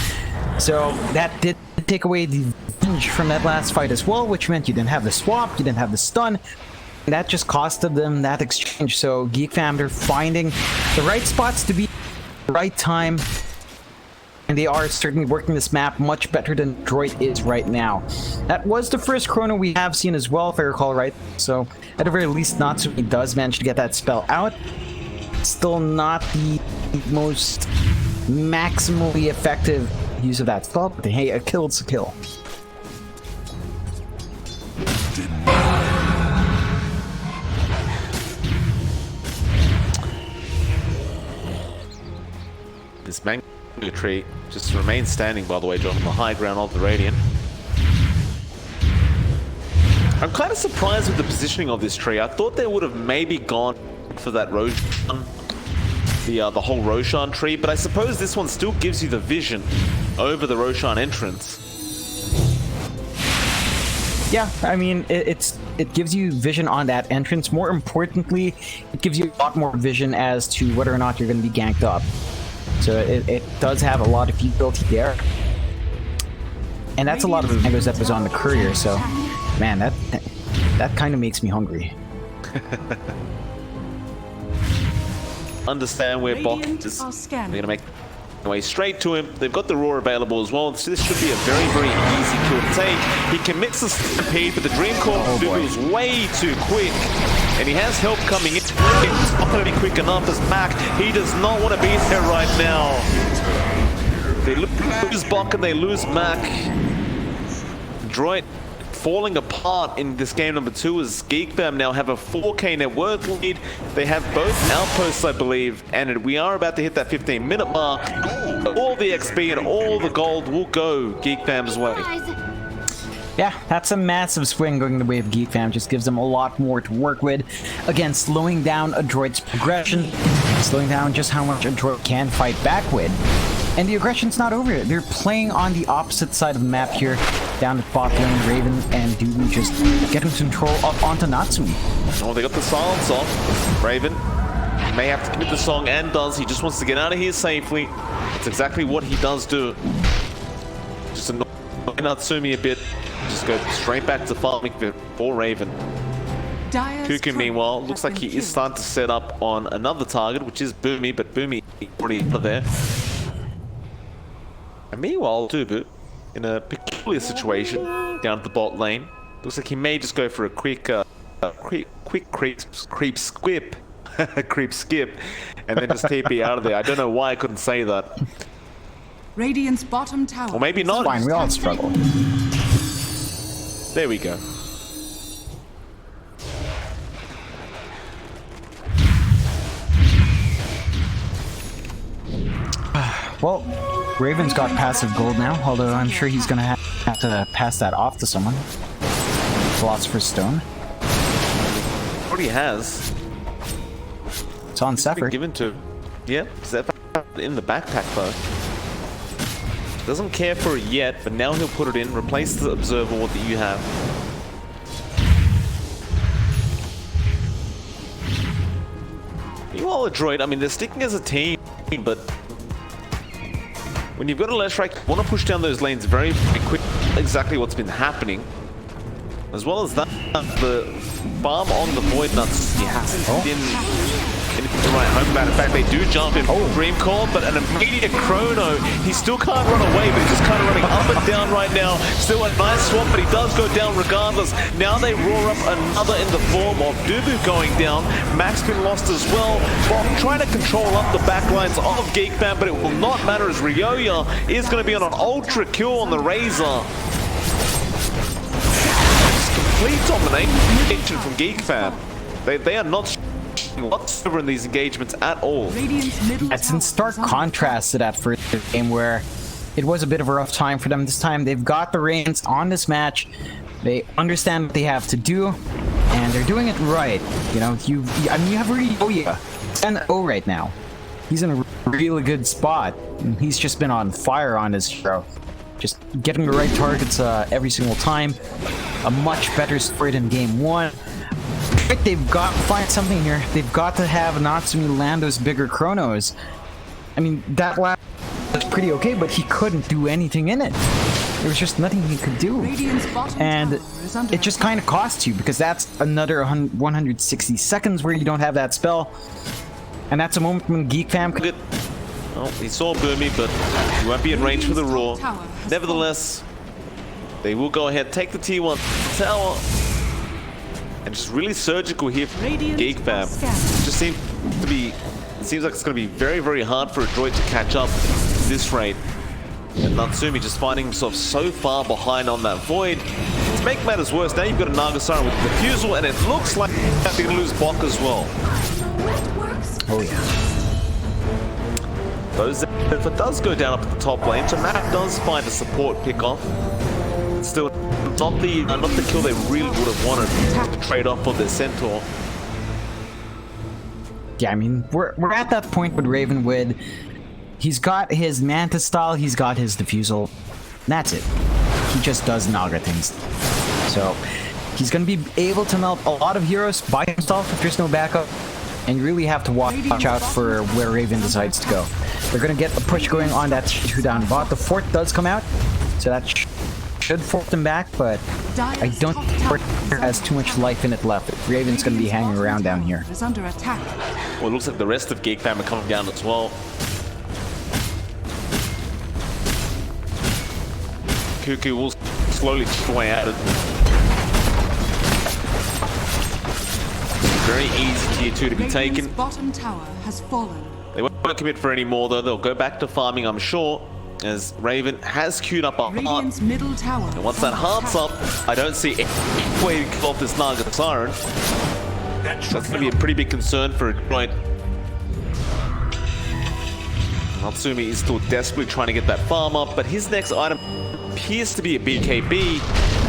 So that did take away the Venge from that last fight as well, which meant you didn't have the swap, you didn't have the stun. And that just costed them that exchange. So Geekfam, they're finding the right spots to be right time, and they are certainly working this map much better than Droid is right now. That was the first chrono we have seen as well, if I recall right. So at the very least, Natsumi does manage to get that spell out. Still not the most maximally effective use of that spell, but hey, a kill's a kill. This mango tree just remains standing, by the way, John, on the high ground of the Radeon. I'm kind of surprised with the positioning of this tree. I thought they would have maybe gone for that Roshan, the whole Roshan tree, but I suppose this one still gives you the vision over the Roshan entrance. Yeah, I mean, it gives you vision on that entrance. More importantly, it gives you a lot more vision as to whether or not you're going to be ganked up. So it does have a lot of utility there. And that's a lot of mangoes that was on the courier, so man, that kind of makes me hungry. Understand where Bok is. They're going to make their way straight to him. They've got the Roar available as well, so this should be a very, very easy kill to take. He commits the Stampede, but the Dream Call is way too quick. And he has help coming in. It's not going to be quick enough as Mac. He does not want to be there right now. They lose Bok and they lose Mac. Droid falling apart in this game number 2 as Geekfam now have a 4K net worth lead. They have both outposts, I believe, and we are about to hit that 15-minute mark. All the XP and all the gold will go Geekfam's way. Yeah, that's a massive swing going the way of Geekfam. Just gives them a lot more to work with. Again, slowing down a droid's progression, slowing down just how much a droid can fight back with. And the aggression's not over yet. They're playing on the opposite side of the map here, down at bot lane. Raven and Dubu just getting control up onto Natsumi. Oh, they got the silence off. Raven may have to commit the song, and does. He just wants to get out of here safely. That's exactly what he does do. Just annoy Natsumi a bit. Just go straight back to farming for Raven. Cuckoo, meanwhile, looks like he is starting to set up on another target, which is Boomy, but Boomy already out of there. And meanwhile, Dubu, in a peculiar situation down at the bot lane, looks like he may just go for a quick creep skip, creep skip, and then just TP out of there. I don't know why I couldn't say that. Radiant's bottom tower. Or maybe not. Fine, we all struggle. There we go. Well, Raven's got passive gold now, although I'm sure he's gonna have to pass that off to someone. Philosopher's Stone. Already has. It's on Zephyr. Given to, yeah, Zephyr in the backpack though. Doesn't care for it yet, but now he'll put it in. Replace the observer ward that you have. Meanwhile, a droid. I mean, they're sticking as a team, but when you've got a left strike, you want to push down those lanes very, very quick. Exactly what's been happening. As well as that, the farm on the void nuts he hasn't been in the right home bat. In fact, they do jump in Dream Call, but an immediate chrono. He still can't run away, but he's just kind of running up and down right now. Still a nice swap, but he does go down regardless. Now they roar up another in the form of Dubu going down. Max been lost as well. Well, trying to control up the backlines of Geekfam, but it will not matter as Ryoya is going to be on an ultra kill on the Razor. Complete domination from Geekfam. They are not whatsoever in these engagements at all. It's in stark contrast to that first game where it was a bit of a rough time for them. This time they've got the reins on this match. They understand what they have to do, and they're doing it right. You know, you have Ryoya 10-0 right now. He's in a really good spot. He's just been on fire on his hero. Just getting the right targets every single time. A much better sprite in game 1. They've got to find something here. They've got to have Natsumi land those bigger chronos. I mean, that last was pretty okay, but he couldn't do anything in it. There was just nothing he could do. And it just kind of costs you, because that's another 160 seconds where you don't have that spell. And that's a moment when Geekfam could... Well, he saw Boomy, but he won't be in range for the roar. Nevertheless, they will go ahead, take the T1 tower. And just really surgical here from Geekfam. It just seems to be, it seems like it's going to be very, very hard for a droid to catch up at this rate. And Natsumi just finding himself so far behind on that void. To make matters worse, now you've got a Nagasara with the refusal, and it looks like they're going to lose Bok as well. Oh yeah. Those if it does go down up at the top lane, so Matt does find a support pickoff. Still not the kill they really would have wanted to trade off for their Centaur. Yeah, I mean, we're at that point with Ravenwood. He's got his Manta style, he's got his Diffusal. That's it. He just does Naga things. So, he's going to be able to melt a lot of heroes by himself if there's no backup. And you really have to watch out for where Raven decides to go. They're going to get a push going on that 2 down bot. The fort does come out, so that should force them back, but I don't think the fort has too much life in it left. Raven's going to be hanging around down here. Well, it looks like the rest of Geekfam are coming down as well. Cuckoo will slowly chip away at it. Very easy tier 2 to be taken. Bottom tower has fallen. They won't commit for any more though. They'll go back to farming, I'm sure. as Raven has queued up a heart. Radiant's middle tower. And once that heart's up, I don't see any way to kill off this Naga Siren. That's going to be a pretty big concern for a joint. Natsumi is still desperately trying to get that farm up, but his next item appears to be a BKB.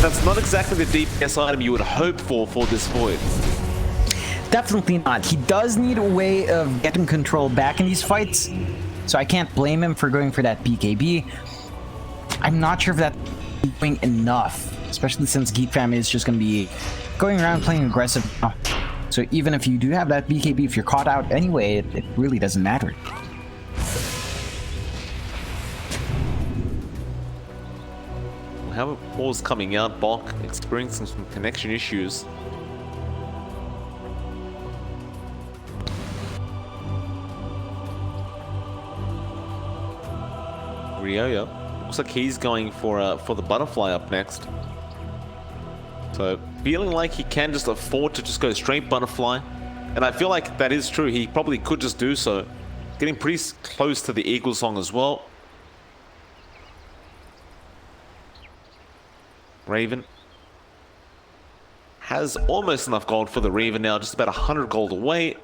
That's not exactly the DPS item you would hope for this Void. Definitely not. He does need a way of getting control back in these fights, so I can't blame him for going for that BKB. I'm not sure if that's doing enough, especially since Geek Fam is just going to be going around playing aggressive now. So even if you do have that BKB, if you're caught out anyway, it really doesn't matter. We have a pause coming out. Bok experiencing some connection issues. Ryoya looks like he's going for the butterfly up next. So feeling like he can just afford to just go straight butterfly, and I feel like that is true. He probably could just do so. Getting pretty close to the Eagle Song as well. Raven has almost enough gold for the Reaver now, just about 100 gold away.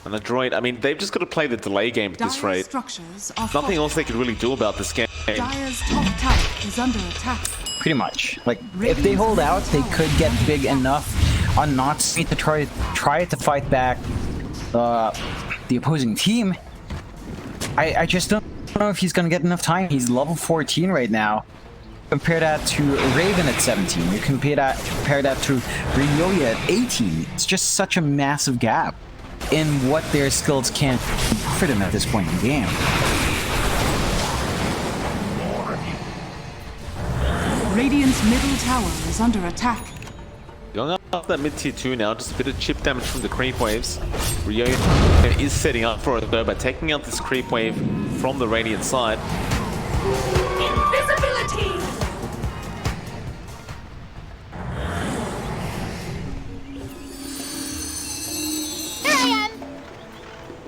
And the droid, I mean, they've just got to play the delay game at this rate. Nothing else they could really do about this game. Dire's top tower is under attack. Pretty much. Like, if they hold out, they could get big enough on Natsumi to try to fight back the opposing team. I just don't know if he's gonna get enough time. He's level 14 right now. Compare that to Raven at 17. You compare that to Ryoya at 18. It's just such a massive gap in what their skills can offer them at this point in the game. Radiant's middle tower is under attack. Going up that mid tier 2 now, just a bit of chip damage from the creep waves. Ryoya is setting up for it though by taking out this creep wave from the Radiant side. Invisibility!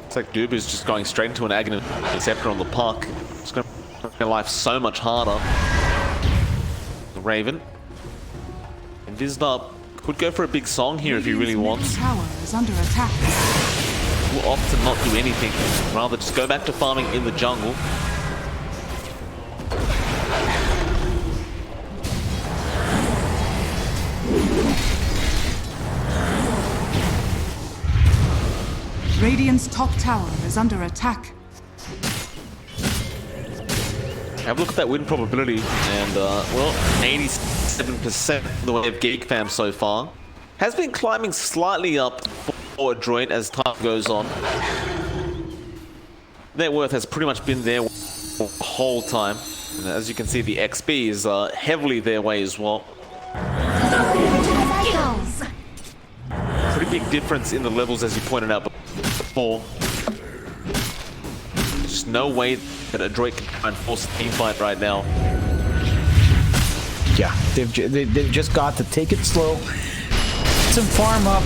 It's like Dubu's just going straight into an Aghanim Scepter on the puck. It's going to make their life so much harder. The Raven. Invised up. Could go for a big song here if he really wants. Tower is under attack. Will opt to not do anything. Rather just go back to farming in the jungle. Radiant's top tower is under attack. Have a look at that win probability, and well, 87% the way of Geek Fam so far. Has been climbing slightly up for a droid as time goes on. Net worth has pretty much been there the whole time. And as you can see, the XP is heavily their way as well. Pretty big difference in the levels, as you pointed out before. Just no way that a droid can try and force a team fight right now. Yeah, they've just got to take it slow, some farm up,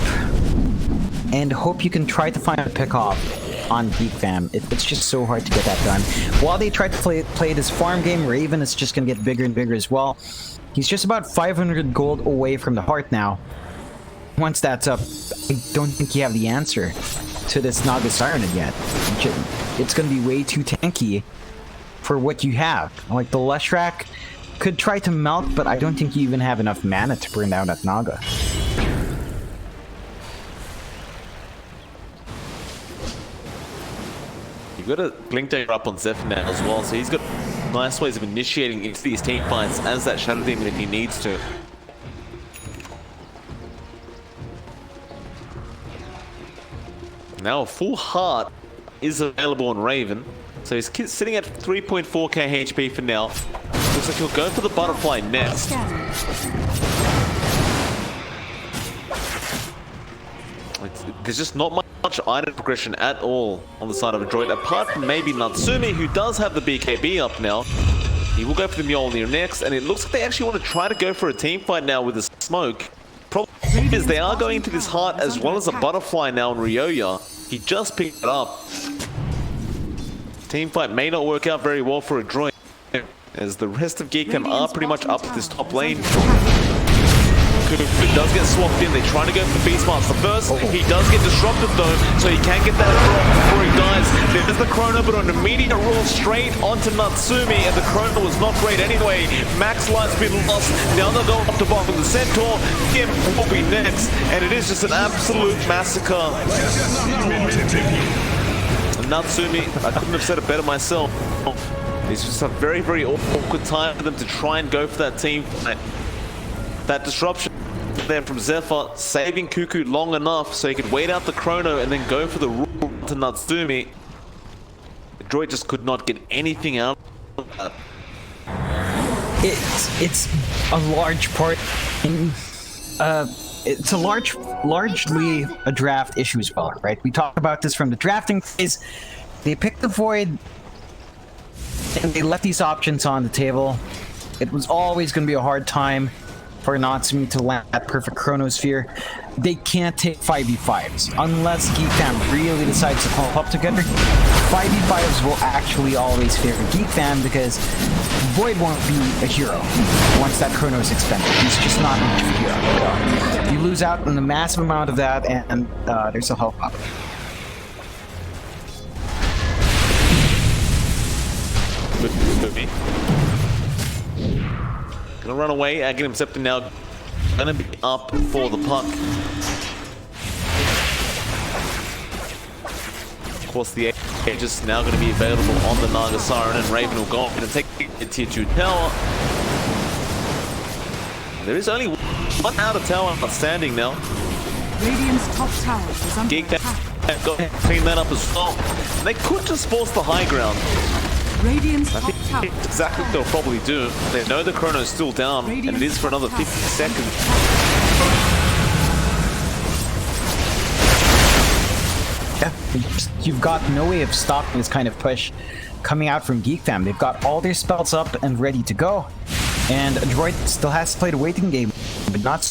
and hope you can try to find a pick off on Geek Fam. It's just so hard to get that done. While they try to play this farm game, Raven is just gonna get bigger and bigger as well. He's just about 500 gold away from the heart now. Once that's up, I don't think you have the answer to this Naga Siren yet. It's gonna be way too tanky for what you have. Like, the Leshrac could try to melt, but I don't think you even have enough mana to burn down that Naga. You've got a Blink Dagger up on Zephyr now as well, so he's got nice ways of initiating into these team fights as that Shadow Demon if he needs to. Now a full heart is available on Raven, so he's sitting at 3.4k HP for now. Looks like he'll go for the butterfly next. There's just not much item progression at all on the side of a droid, apart from maybe Natsumi, who does have the BKB up now. He will go for the Mjolnir next, and it looks like they actually want to try to go for a team fight now with the smoke. Problem is they are going to this heart as well as a butterfly now in Ryoya. He just picked it up. Team fight may not work out very well for a droid, as the rest of Geekfam are pretty much up at this top lane. Kuku does get swapped in. They're trying to go for Beastmaster first. He does get disrupted though, so he can't get that drop before he dies. There's the Chrono, but an immediate roll straight onto Natsumi, and the Chrono was not great anyway. Max life's been lost. Now they'll go up to bottom. The Centaur, him will be next, and it is just an absolute massacre. Natsumi, I couldn't have said it better myself. It's just a very, very awkward time for them to try and go for that team fight. That disruption there from Zephyr, saving Kuku long enough so he could wait out the Chrono and then go for the rule to Natsumi. The droid just could not get anything out of that. It's a large part in, it's a largely a draft issue as well, right? We talked about this from the drafting phase. They picked the Void and they left these options on the table. It was always going to be a hard time for Natsumi to land that perfect Chronosphere. They can't take 5v5s unless Geekfam really decides to clump up together. 5v5s will actually always favor Geekfam because Void won't be a hero once that Chrono is expended. He's just not much of a hero. You lose out on a massive amount of that, and there's a health up. Gonna run away. Aghanim Scepter now gonna be up for the puck. Of course, the Aegis now gonna be available on the Naga Siren, and Raven will go off and take a tier 2 tower. There is only one outer tower outstanding now. Radiant's top tower is under attack. Got to clean that up as well. They could just force the high ground. Radiant's I top tower. think exactly what they'll probably do. They know the Chrono's still down, and it is for another 50 seconds. Yeah, you've got no way of stopping this kind of push coming out from Geekfam. They've got all their spells up and ready to go. And Droid still has to play the waiting game, but not...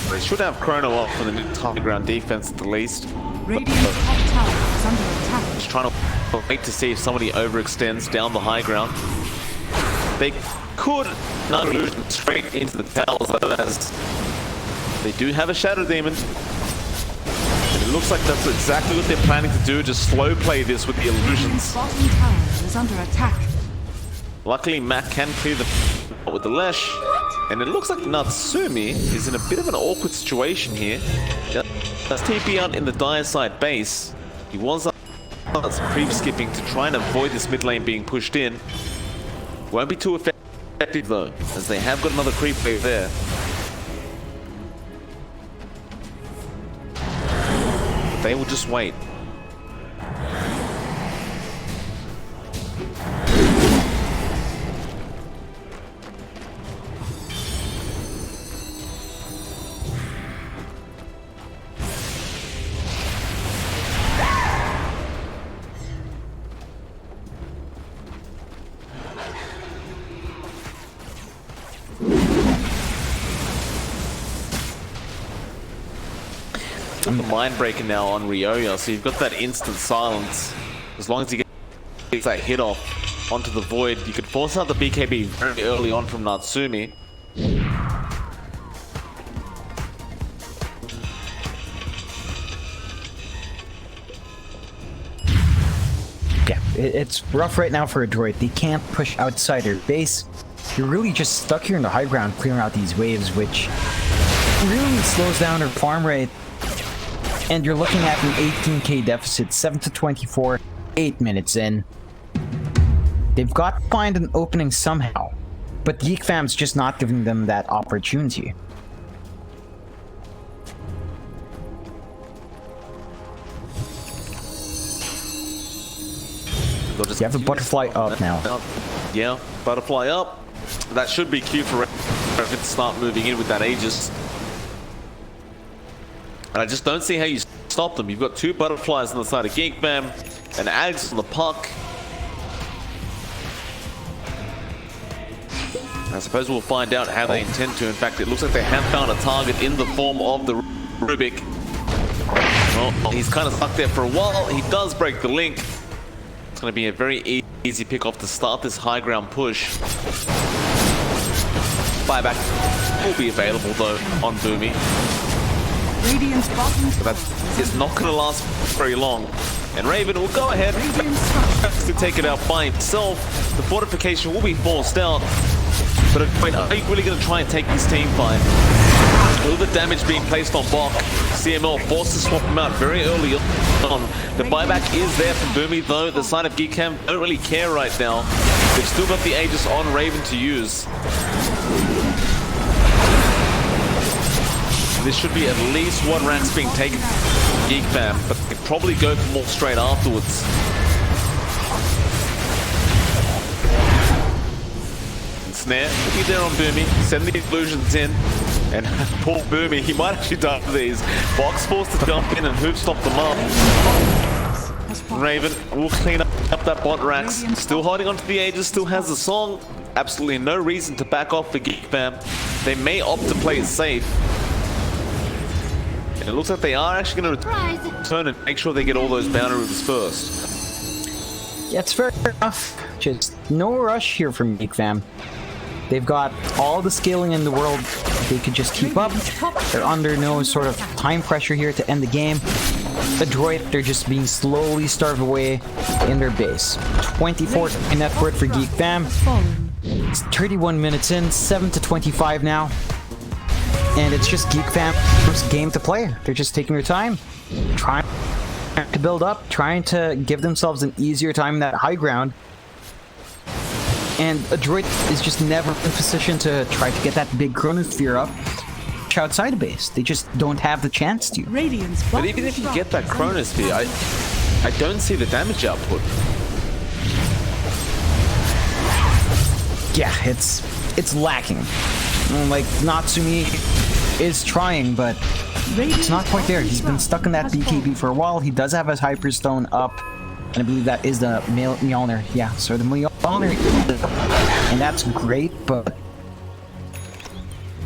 They should have Chrono up for the top ground defense at the least. Radiant's top tower is under attack. Just trying to wait to see if somebody overextends down the high ground. They could not move straight into the towers, as they do have a Shadow Demon. And it looks like that's exactly what they're planning to do, just slow play this with the illusions. Radiant's bottom tower is under attack. Luckily, Matt can clear the with the Lesh, and it looks like Natsumi is in a bit of an awkward situation here. That's TP out in the dire side base. He was creep skipping to try and avoid this mid lane being pushed in. Won't be too effective though, as they have got another creep wave there. They will just wait. The mind breaker now on Ryoya, so you've got that instant silence. As long as he gets that hit off onto the Void, you could force out the BKB very early on from Natsumi. Yeah, it's rough right now for a Droid. They can't push outside their base. You're really just stuck here in the high ground clearing out these waves, which really slows down their farm rate. And you're looking at an 18k deficit, 7 to 24, 8 minutes in. They've got to find an opening somehow, but Geekfam's just not giving them that opportunity. You have the butterfly up now. Yeah, butterfly up. That should be cue for Raven to start moving in with that Aegis. And I just don't see how you stop them. You've got two butterflies on the side of Geekfam, and Ags on the puck. I suppose we'll find out how they intend to. In fact, it looks like they have found a target in the form of the Rubik. Well, he's kind of stuck there for a while. He does break the link. It's going to be a very easy pick-off to start this high ground push. Buyback will be available, though, on Boomy. Radiant's bottom But that is not going to last very long. And Raven will go ahead to take it out by himself. The fortification will be forced out. But wait, are you really going to try and take this team fight? All the damage being placed on Bok. CML forced to swap him out very early on. The buyback is there from Boomy, though. The side of Geekcam don't really care right now. They've still got the Aegis on Raven to use. This should be at least one ranks being taken from Geek Fam, but they probably go for more straight afterwards. And Snare will be there on Boomy, send the illusions in, and poor Boomy, he might actually die for these. Box forced to jump in and hoop stop them up. Raven will clean up that bot racks, still holding onto the Aegis, still has the song. Absolutely no reason to back off for Geek Fam. They may opt to play it safe. And it looks like they are actually going to return and make sure they get all those bounty rubies first. Yeah, it's fair enough. Just no rush here from Geek Fam. They've got all the scaling in the world. They could just keep up. They're under no sort of time pressure here to end the game. Adroit, they're just being slowly starved away in their base. 24 net worth for Geek Fam. It's 31 minutes in, 7-25 now. And it's just Geek Fam's game to play. They're just taking their time, trying to build up, trying to give themselves an easier time in that high ground. And Adroit is just never in position to try to get that big chronosphere up outside the base. They just don't have the chance to. But even if you get that chronosphere, I don't see the damage output. Yeah, it's lacking. Like, Natsumi is trying, but it's not quite there. He's been stuck in that BKB for a while. He does have his Hyperstone up, and I believe that is the Mjolnir. Yeah, so the Mjolnir, and that's great, but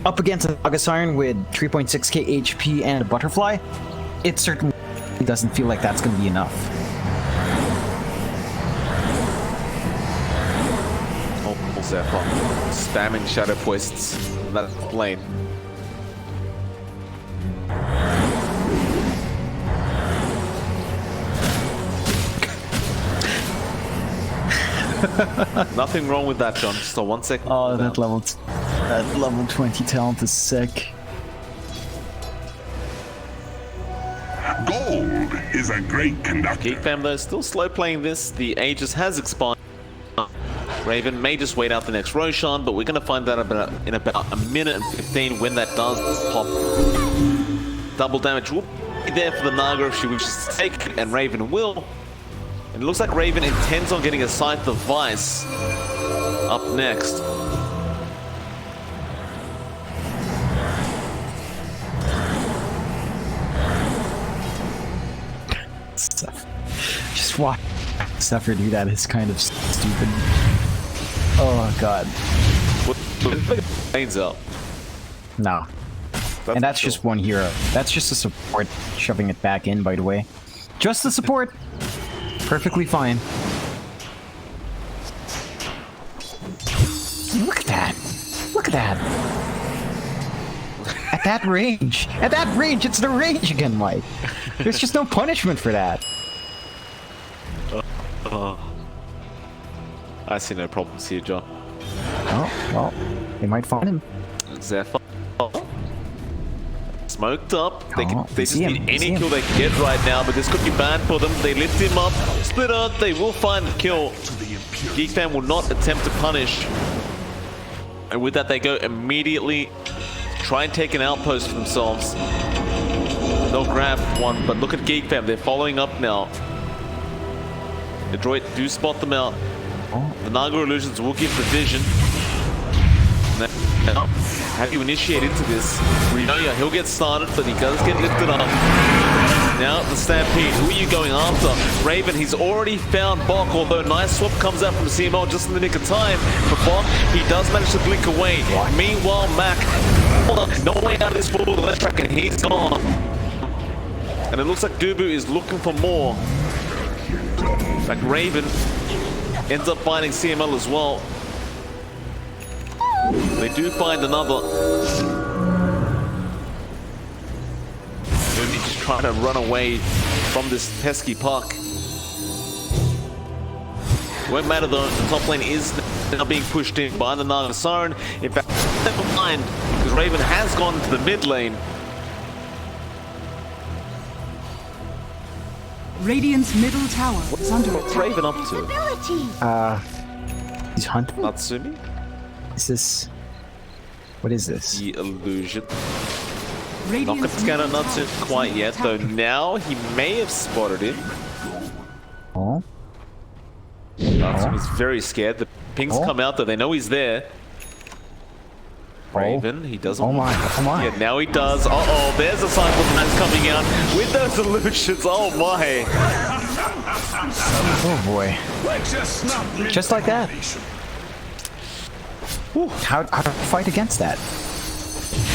up against an August Iron with 3.6k HP and a Butterfly, it certainly doesn't feel like that's going to be enough. Zephyr spamming shadow poists in that lane. Nothing wrong with that, John. Just a 1 second. Oh, that level 20 talent is sick. Gold is a great conductor. Geek Fam though still slow playing this. The Aegis has expired. Raven may just wait out the next Roshan, but we're going to find that in about a minute and 15 when that does pop. Double damage will be there for the Naga if she wishes to take it, and Raven will. And it looks like Raven intends on getting a Scythe of Vice up next. Just watch Suffer do that is kind of stupid. Oh god. Lanes up. No. And that's just one hero. That's just a support shoving it back in, by the way. Just the support. Perfectly fine. Look at that. Look at that. At that range. At that range, it's the range again, Mike. There's just no punishment for that. I see no problems here, John. Oh, well, they might find him. Zephyr. Smoked up. They just see need him. any kill they can get right now, but this could be bad for them. They lift him up. Splitter, they will find the kill. Geek Fam will not attempt to punish. And with that, they go immediately try and take an outpost for themselves. They'll grab one, but look at Geek Fam. They're following up now. The droid do spot them out. The Naga illusions will give the vision. Now, how do you initiate into this? Ryoya, he'll get started, but he does get lifted up. Now the Stampede, who are you going after? Raven, he's already found Bok, although nice swap comes out from CML just in the nick of time. But Bok, he does manage to blink away. Meanwhile, Mac, no way out of this full left track and he's gone. And it looks like Dubu is looking for more. In fact, Raven ends up finding CML as well. They do find another. Maybe just trying to run away from this pesky puck. Won't matter though, the top lane is now being pushed in by the Naga Siren. In fact, never mind, because Raven has gone to the mid lane. Radiant's middle tower is under What's attack. Raven up to? He's hunting. Natsumi? Is this? What is this? The illusion. Not Radiant's going to scan middle it, not tower quite is yet, under though attack. now he may have spotted him. Oh. Natsumi's very scared. The pings Oh. come out, though they know he's there. Raven, he doesn't. Oh my! Oh my! Yeah, now he does. Uh-oh, there's a cycle man coming out with those illusions. Oh my! Oh boy! Just like that. Whew. How to fight against that?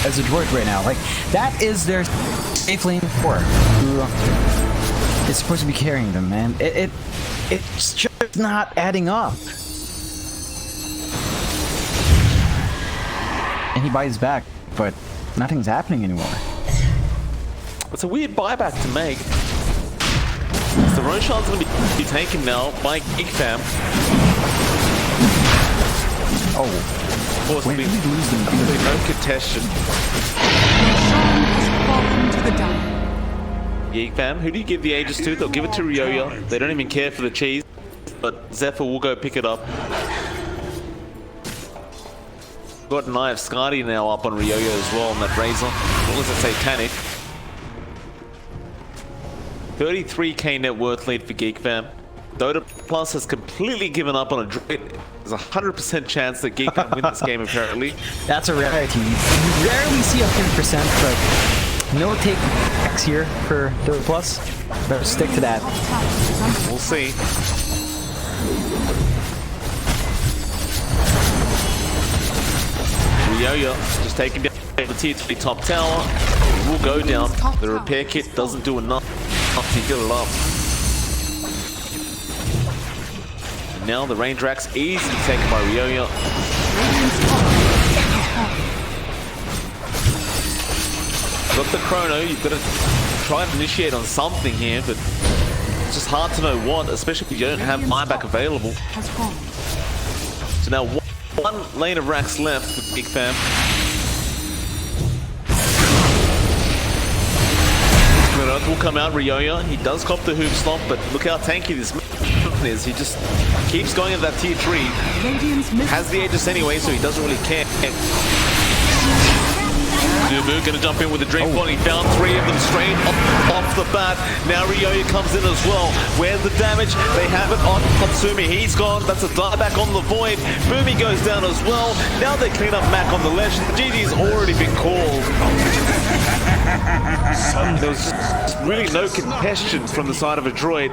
As a droid right now, like that is their safe lane for. It's supposed to be carrying them, man. It's just not adding up. And he buys back, but nothing's happening anymore. It's a weird buyback to make. So Roshan's going to be taken now by Geek Fam. Oh, Of course, when we did we lose them? no contestation. Roshan has fallen to the dire. Geek Fam, who do you give the Aegis to? They'll give it to Ryoya. They don't even care for the cheese, but Zephyr will go pick it up. Got an Eye of Skadi now up on Ryoya as well on that Razor. What was it, Satanic? 33k net worth lead for Geek Fam. Dota Plus has completely given up on a Druid. There's a 100% chance that Geek Fam win this game apparently. That's a rarity. You rarely see 100%, but no take X here for Dota Plus. Better stick to that. We'll see. Ryoya just taking down the tier 3 top tower. It will go down. The repair kit doesn't do enough to heal it up. And now the range rack's easily taken by Ryoya. Got the chrono, you've got to try and initiate on something here, but it's just hard to know what, especially if you don't have buyback available. Has fallen. So now one lane of racks left for Big Fam. Earth will come out, Ryoya. He does cop the hoop slump, but look how tanky this man is. He just keeps going at that tier 3. Radiant's middle Has the Aegis anyway, so he doesn't really care. Dubu gonna jump in with the Dream Ball. He found 3 of them straight off the bat. Now Ryoya comes in as well. Where's the damage? They have it on Tatsumi. He's gone. That's a dieback on the Void. Boomy goes down as well. Now they clean up Mac on the ledge. The GG's already been called. There was just really no contestation from the side of a droid.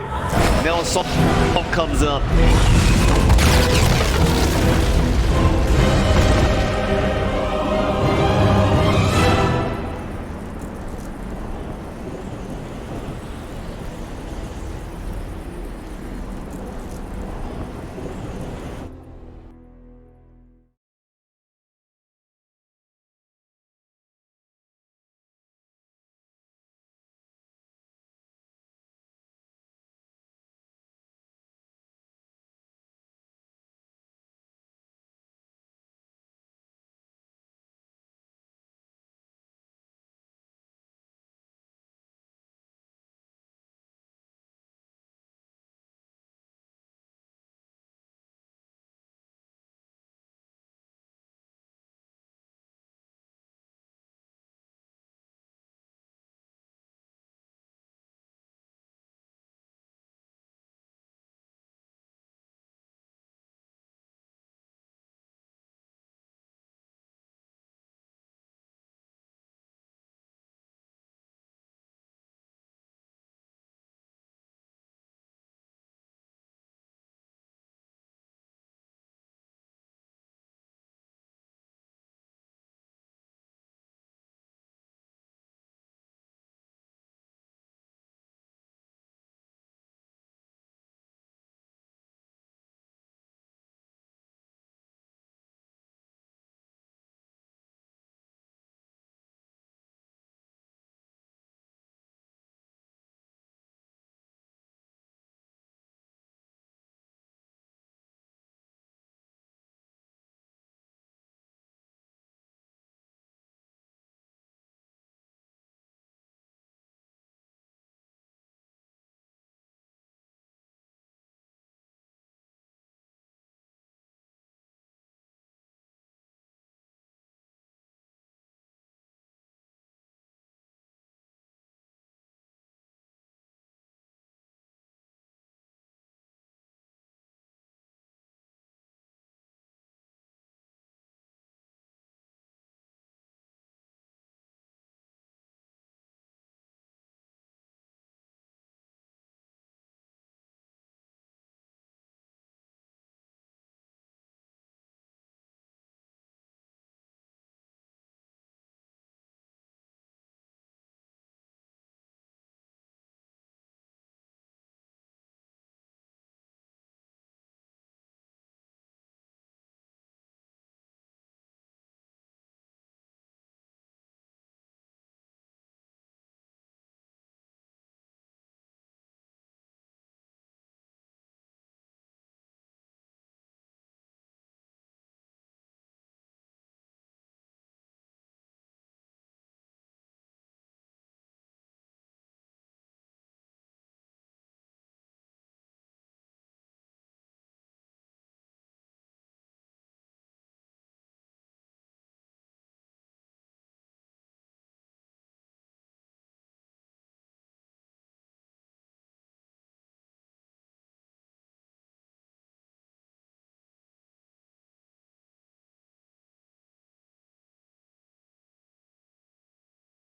Now a soft pop comes up.